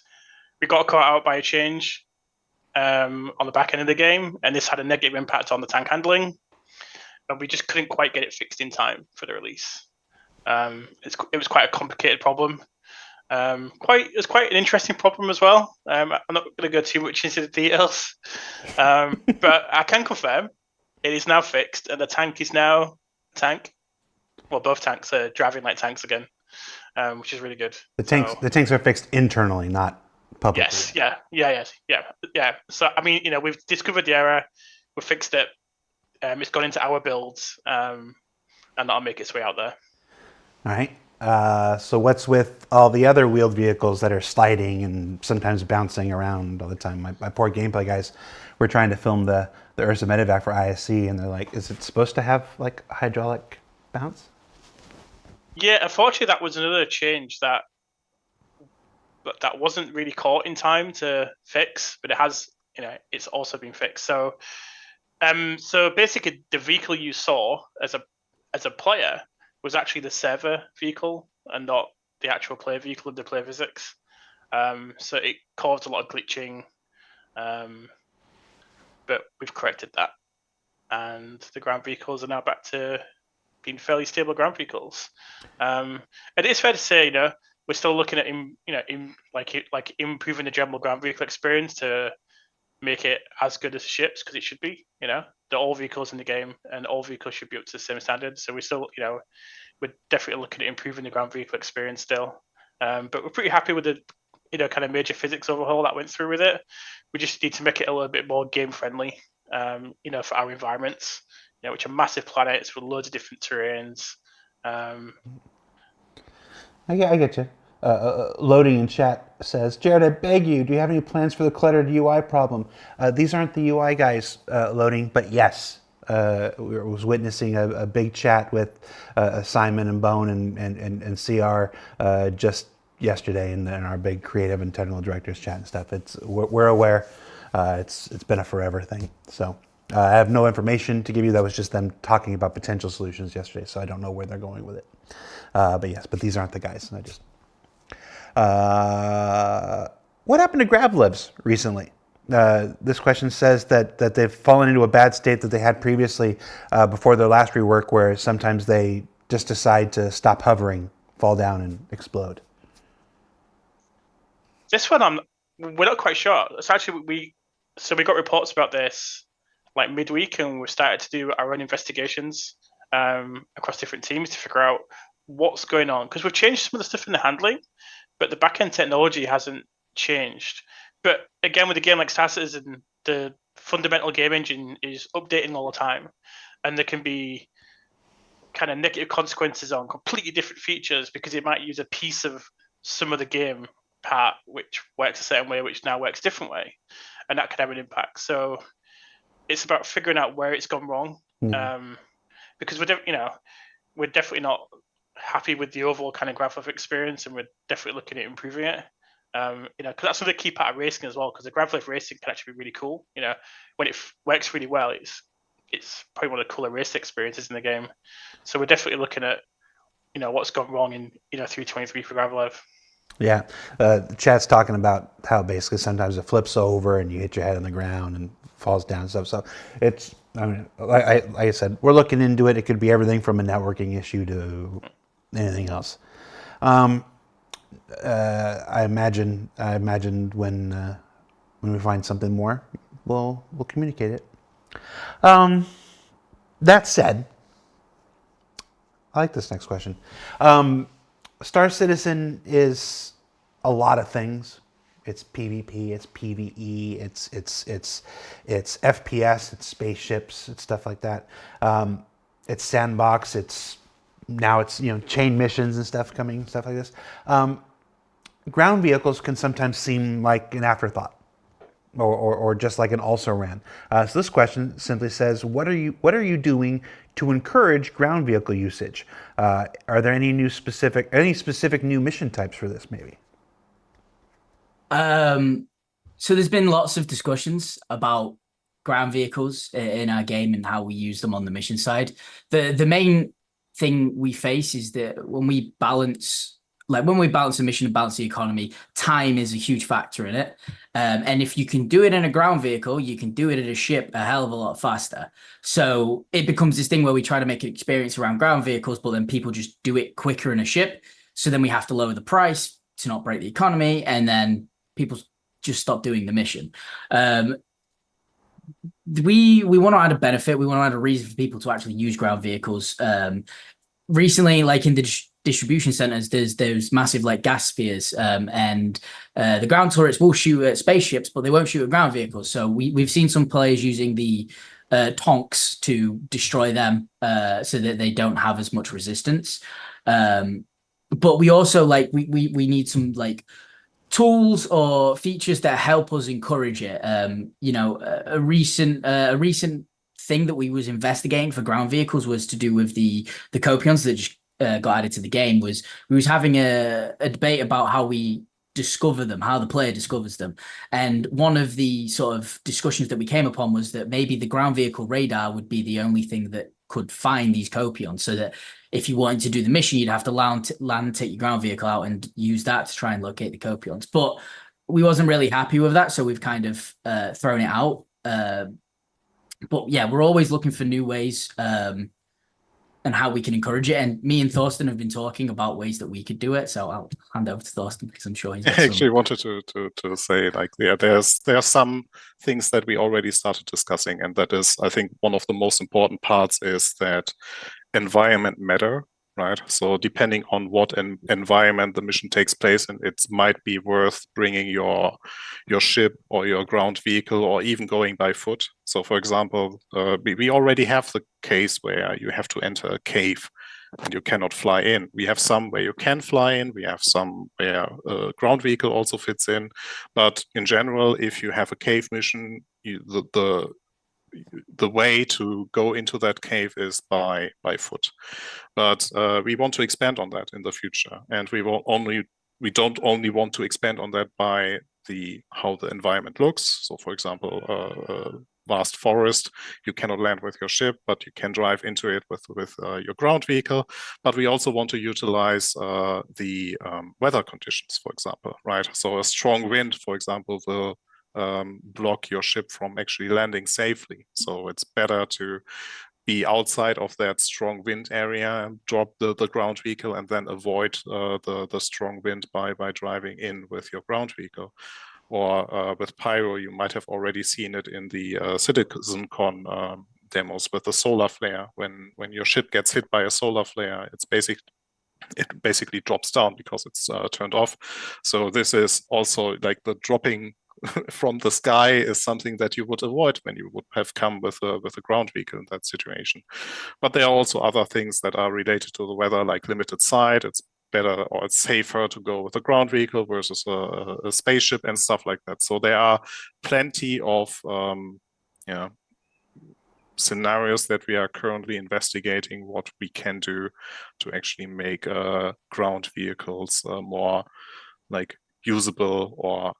we got caught out by a change on the back end of the game, and this had a negative impact on the tank handling, and we just couldn't quite get it fixed in time for the release. It was quite a complicated problem. It was quite an interesting problem as well. I'm not going to go too much into the details, but I can confirm it is now fixed, and the tank is now both tanks are driving like tanks again, which is really good. The tanks are fixed internally, not publicly. Yes, yeah. So I mean, we've discovered the error, we fixed it. It's gone into our builds, and that'll make its way out there. All right. So what's with all the other wheeled vehicles that are sliding and sometimes bouncing around all the time? My poor gameplay guys were trying to film the Ursa Medevac for ISC, and they're like, is it supposed to have like hydraulic bounce? Yeah, unfortunately, that was another change that wasn't really caught in time to fix, but it has, it's also been fixed. So, basically, the vehicle you saw as a player was actually the server vehicle and not the actual player vehicle of the player physics. So it caused a lot of glitching, but we've corrected that, and the ground vehicles are now back to being fairly stable ground vehicles. And it's fair to say, we're still looking at improving the general ground vehicle experience to make it as good as ships, because it should be. They're all vehicles in the game, and all vehicles should be up to the same standards. So we're still, we're definitely looking at improving the ground vehicle experience still. But we're pretty happy with the, kind of major physics overhaul that went through with it. We just need to make it a little bit more game friendly, for our environments, which are massive planets with loads of different terrains. I get you. Loading in chat says, Jared, I beg you, do you have any plans for the cluttered UI problem? These aren't the UI guys, Loading, but yes. We was witnessing a big chat with Simon and Bone and CR just yesterday in our big creative and technical directors chat and stuff. We're aware. It's been a forever thing. So I have no information to give you. That was just them talking about potential solutions yesterday. So I don't know where they're going with it. But yes, but these aren't the guys. What happened to gravlibs recently? This question says that they've fallen into a bad state that they had previously before their last rework, where sometimes they just decide to stop hovering, fall down, and explode. This one, we're not quite sure. It's actually we got reports about this like midweek, and we started to do our own investigations across different teams to figure out what's going on, because we've changed some of the stuff in the handling, but the backend technology hasn't changed. But again, with a game like Star Citizen, the fundamental game engine is updating all the time, and there can be kind of negative consequences on completely different features because it might use a piece of some of the game part which works a certain way, which now works a different way, and that could have an impact. So it's about figuring out where it's gone wrong, because we're definitely not happy with the overall kind of grav life experience, and we're definitely looking at improving it. Because that's another key part of racing as well. Because the grav life racing can actually be really cool. When it works really well, it's probably one of the cooler race experiences in the game. So we're definitely looking at what's gone wrong in 3.23 for grav life. Yeah, the chat's talking about how basically sometimes it flips over and you hit your head on the ground and falls down and stuff. So it's, like I said, we're looking into it. It could be everything from a networking issue to anything else. I imagine when we find something more, we'll communicate it. That said, I like this next question. Star Citizen is a lot of things. It's PvP, it's PvE, it's FPS, it's spaceships, it's stuff like that. It's sandbox, it's chain missions and stuff like this. Ground vehicles can sometimes seem like an afterthought, or just like an also-ran. So this question simply says, what are you doing to encourage ground vehicle usage? Are there any specific new mission types for this, maybe? So there's been lots of discussions about ground vehicles in our game and how we use them on the mission side. The main thing we face is that when we balance a mission and balance the economy, time is a huge factor in it. And if you can do it in a ground vehicle, you can do it in a ship a hell of a lot faster. So it becomes this thing where we try to make an experience around ground vehicles, but then people just do it quicker in a ship. So then we have to lower the price to not break the economy, and then people just stop doing the mission. We want to add a benefit. We want to add a reason for people to actually use ground vehicles. Recently, like in the distribution centers, there's massive like gas spheres, and the ground turrets will shoot at spaceships, but they won't shoot at ground vehicles. So we've seen some players using the tonks to destroy them, so that they don't have as much resistance. But we also we need some tools or features that help us encourage it. A recent thing that we was investigating for ground vehicles was to do with the copions that just got added to the game. We was having a debate about how we discover them, how the player discovers them. And one of the sort of discussions that we came upon was that maybe the ground vehicle radar would be the only thing that could find these copions, so that if you wanted to do the mission, you'd have to land, take your ground vehicle out and use that to try and locate the copions. But we wasn't really happy with that, so we've kind of thrown it out. But yeah, we're always looking for new ways and how we can encourage it. And me and Thorsten have been talking about ways that we could do it. So I'll hand over to Thorsten because I'm sure he's got I actually wanted to say, there are some things that we already started discussing, and that is, I think, one of the most important parts is that environment matter, right? So depending on what environment the mission takes place in, it might be worth bringing your ship or your ground vehicle, or even going by foot. So for example, we already have the case where you have to enter a cave and you cannot fly in. We have some where you can fly in. We have some where a ground vehicle also fits in. But in general, if you have a cave mission, the way to go into that cave is by foot. But we want to expand on that in the future, and we don't only want to expand on that by how the environment looks. So, for example, vast forest. You cannot land with your ship, but you can drive into it with your ground vehicle. But we also want to utilize the weather conditions, for example, right? So a strong wind, for example, will block your ship from actually landing safely. So it's better to be outside of that strong wind area and drop the ground vehicle and then avoid the strong wind by driving in with your ground vehicle. Or with Pyro, you might have already seen it in the CitizenCon demos with the solar flare. When your ship gets hit by a solar flare, it basically drops down because it's turned off. So this is also like the dropping from the sky is something that you would avoid when you would have come with a ground vehicle in that situation. But there are also other things that are related to the weather, like limited sight. It's better or it's safer to go with a ground vehicle versus a spaceship and stuff like that. So there are plenty of scenarios that we are currently investigating what we can do to actually make ground vehicles more like usable or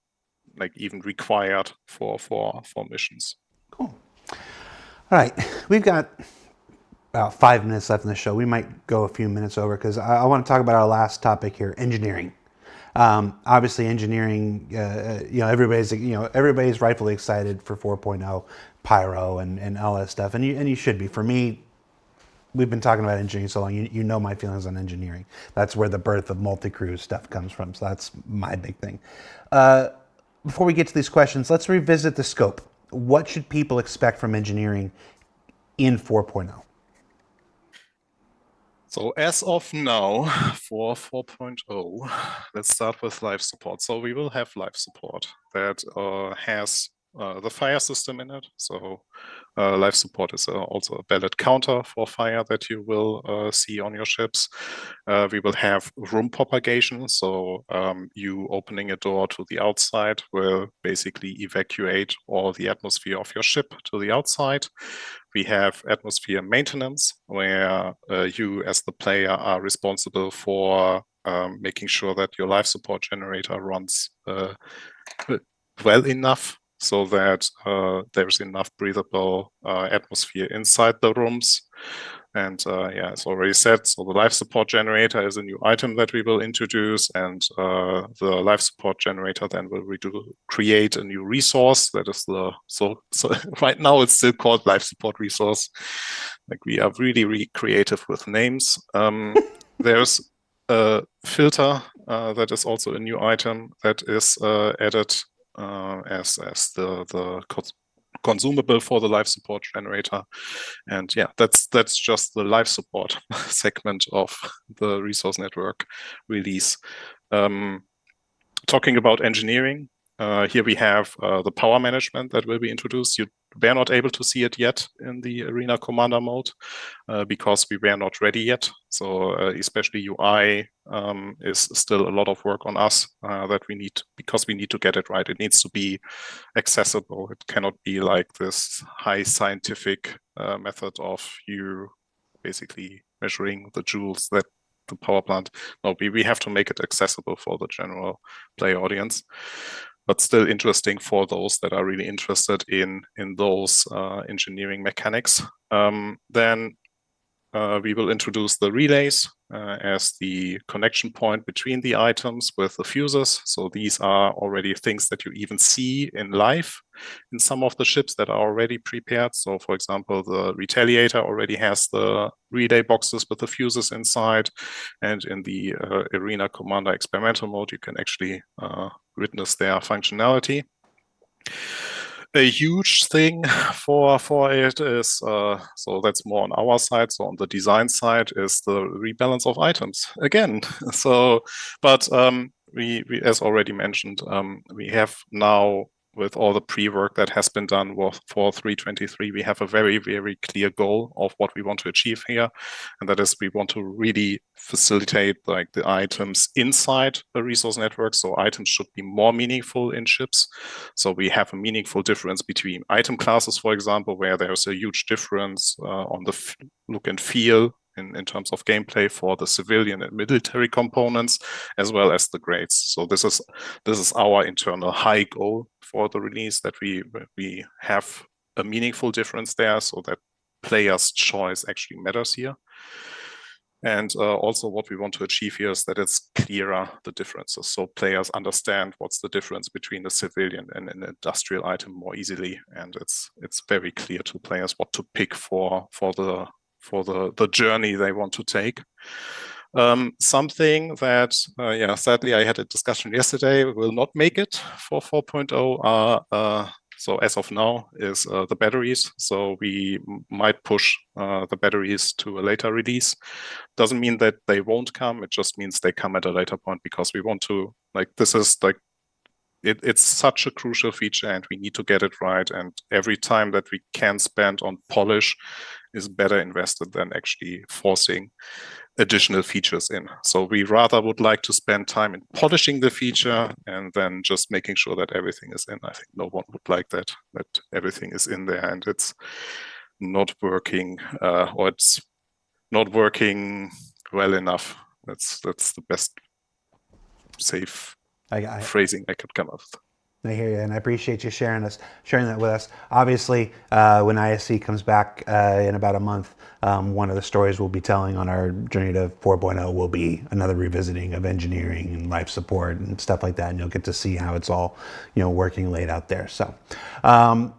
like even required for missions. Cool. All right, we've got about 5 minutes left in the show. We might go a few minutes over because I want to talk about our last topic here, engineering. Obviously, engineering. Everybody's rightfully excited for 4.0, Pyro, and all that stuff, and you should be. For me, we've been talking about engineering so long. You know my feelings on engineering. That's where the birth of multi-crew stuff comes from. So that's my big thing. Before we get to these questions, let's revisit the scope. What should people expect from engineering in 4.0? So as of now, for 4.0, let's start with life support. So we will have life support that has the fire system in it. So life support is also a ballot counter for fire that you will see on your ships. We will have room propagation. So you opening a door to the outside will basically evacuate all the atmosphere of your ship to the outside. We have atmosphere maintenance, where you as the player are responsible for making sure that your life support generator runs well enough so that there's enough breathable atmosphere inside the rooms. And it's already said, so the life support generator is a new item that we will introduce, and the life support generator then will create a new resource that is so right now it's still called life support resource. Like we are really creative with names. There's a filter that is also a new item that is added as the consumable for the life support generator. And that's just the life support segment of the resource network release. Talking about engineering, here we have the power management that will be introduced. You were not able to see it yet in the Arena Commander mode because we were not ready yet. So especially UI is still a lot of work on us that we need, because we need to get it right. It needs to be accessible. It cannot be like this high scientific method of you basically measuring the joules that the power plant. No, we have to make it accessible for the general play audience, but still interesting for those that are really interested in those engineering mechanics. Then we will introduce the relays as the connection point between the items with the fuses. So these are already things that you even see in live in some of the ships that are already prepared. So for example, the Retaliator already has the relay boxes with the fuses inside. And in the Arena Commander experimental mode, you can actually witness their functionality. A huge thing for it is, so that's more on our side. So on the design side is the rebalance of items again. So, but we as already mentioned, we have now, with all the pre-work that has been done for 3.23, we have a very, very clear goal of what we want to achieve here. And that is we want to really facilitate like the items inside the resource network. So items should be more meaningful in ships. So we have a meaningful difference between item classes, for example, where there's a huge difference on the look and feel in terms of gameplay for the civilian and military components, as well as the grades. So this is our internal high goal for the release, that we have a meaningful difference there, so that players' choice actually matters here. And also what we want to achieve here is that it's clearer, the differences. So players understand what's the difference between a civilian and an industrial item more easily. And it's very clear to players what to pick for the journey they want to take. Something that, sadly I had a discussion yesterday, will not make it for 4.0 so as of now is the batteries. So we might push the batteries to a later release. Doesn't mean that they won't come. It just means they come at a later point, because we want to, this is it's such a crucial feature and we need to get it right. And every time that we can spend on polish is better invested than actually forcing additional features in. So we rather would like to spend time in polishing the feature and then just making sure that everything is in. I think no one would like that everything is in there and it's not working or it's not working well enough. That's the best safe phrasing I could come up with. I hear you, and I appreciate you sharing that with us. Obviously, when ISC comes back in about a month, one of the stories we'll be telling on our journey to 4.0 will be another revisiting of engineering and life support and stuff like that, and you'll get to see how it's all, working laid out there. So, shall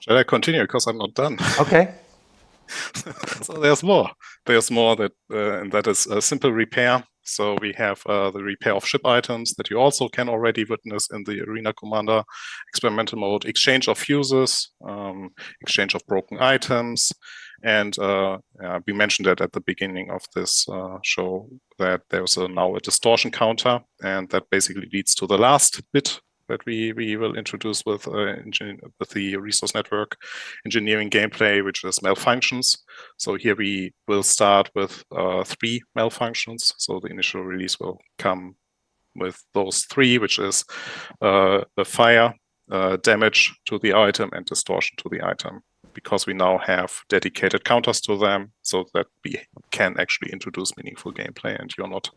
I continue? Because I'm not done. Okay. So there's more. There's more and that is a simple repair. So we have the repair of ship items that you also can already witness in the Arena Commander experimental mode, exchange of fuses, exchange of broken items. And we mentioned that at the beginning of this show that there's now a distortion counter, and that basically leads to the last bit that we will introduce with the resource network engineering gameplay, which is malfunctions. So here we will start with 3 malfunctions. So the initial release will come with those 3, which is the fire, damage to the item, and distortion to the item, because we now have dedicated counters to them so that we can actually introduce meaningful gameplay and you're not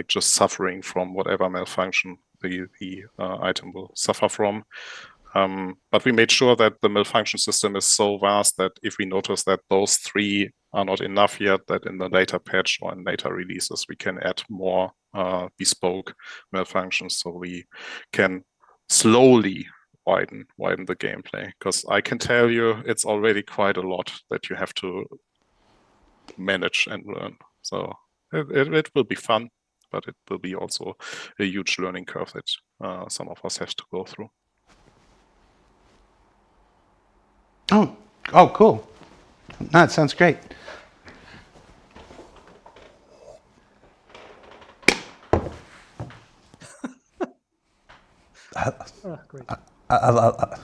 just suffering from whatever malfunction the item will suffer from. But we made sure that the malfunction system is so vast that if we notice that those 3 are not enough yet, that in the later patch or in later releases, we can add more bespoke malfunctions so we can slowly widen the gameplay. Because I can tell you it's already quite a lot that you have to manage and learn. So it will be fun, but it will be also a huge learning curve that some of us have to go through. Oh, cool. That sounds great. Great. I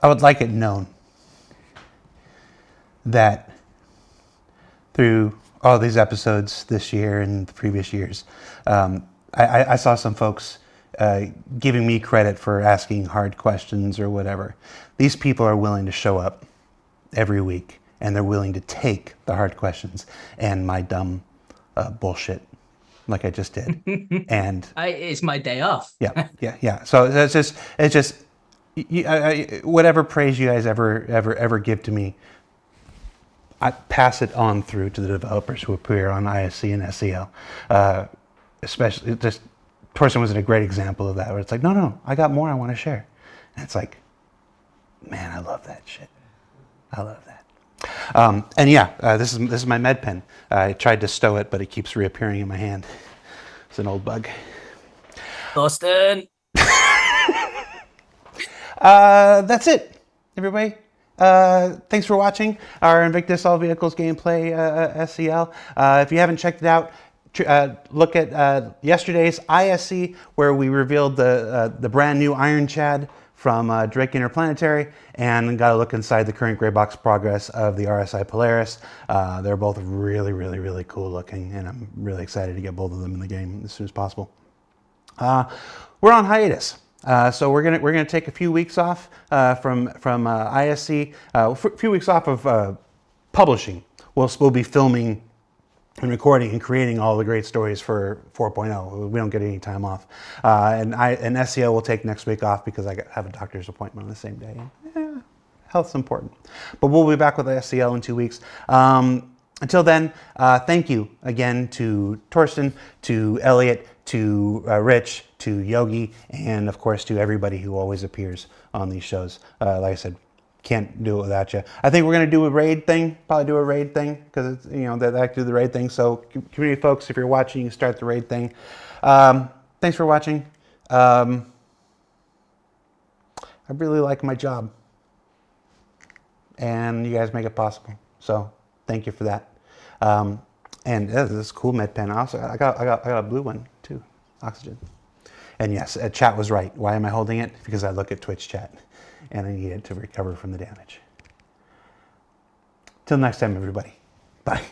would like it known that through all these episodes this year and the previous years, I saw some folks giving me credit for asking hard questions or whatever. These people are willing to show up every week, and they're willing to take the hard questions and my dumb bullshit like I just did. And it's my day off. Yeah. So it's just whatever praise you guys ever give to me, I pass it on through to the developers who appear on ISC and SEL. Especially, just Torsten was a great example of that, where it's like, no, I got more I want to share. And it's like, man, I love that shit. I love that. This is my med pen. I tried to stow it, but it keeps reappearing in my hand. It's an old bug. Torsten. That's it, everybody. Thanks for watching our Invictus All Vehicles gameplay SEL. If you haven't checked it out, look at yesterday's ISC, where we revealed the brand new Iron Chad from Drake Interplanetary, and got a look inside the current gray box progress of the RSI Polaris. They're both really, really, really cool looking, and I'm really excited to get both of them in the game as soon as possible. We're on hiatus. So we're gonna take a few weeks off from ISC, a few weeks off of publishing. We'll be filming and recording and creating all the great stories for 4.0. We don't get any time off. And SEO will take next week off because I have a doctor's appointment on the same day. Yeah, Health's important. But we'll be back with the SCL in 2 weeks. Until then, thank you again to Torsten, to Elliot, to Rich, to Yogi, and of course to everybody who always appears on these shows. Like I said, can't do it without you. I think we're going to do a raid thing, probably do a raid thing, because it's, you know, they like to do the raid thing. So community folks, if you're watching, you can start the raid thing. Thanks for watching. I really like my job, and you guys make it possible. So thank you for that. And this is a cool med pen. I got a blue one too, oxygen. And yes, chat was right. Why am I holding it? Because I look at Twitch chat, and I need it to recover from the damage. Till next time, everybody. Bye.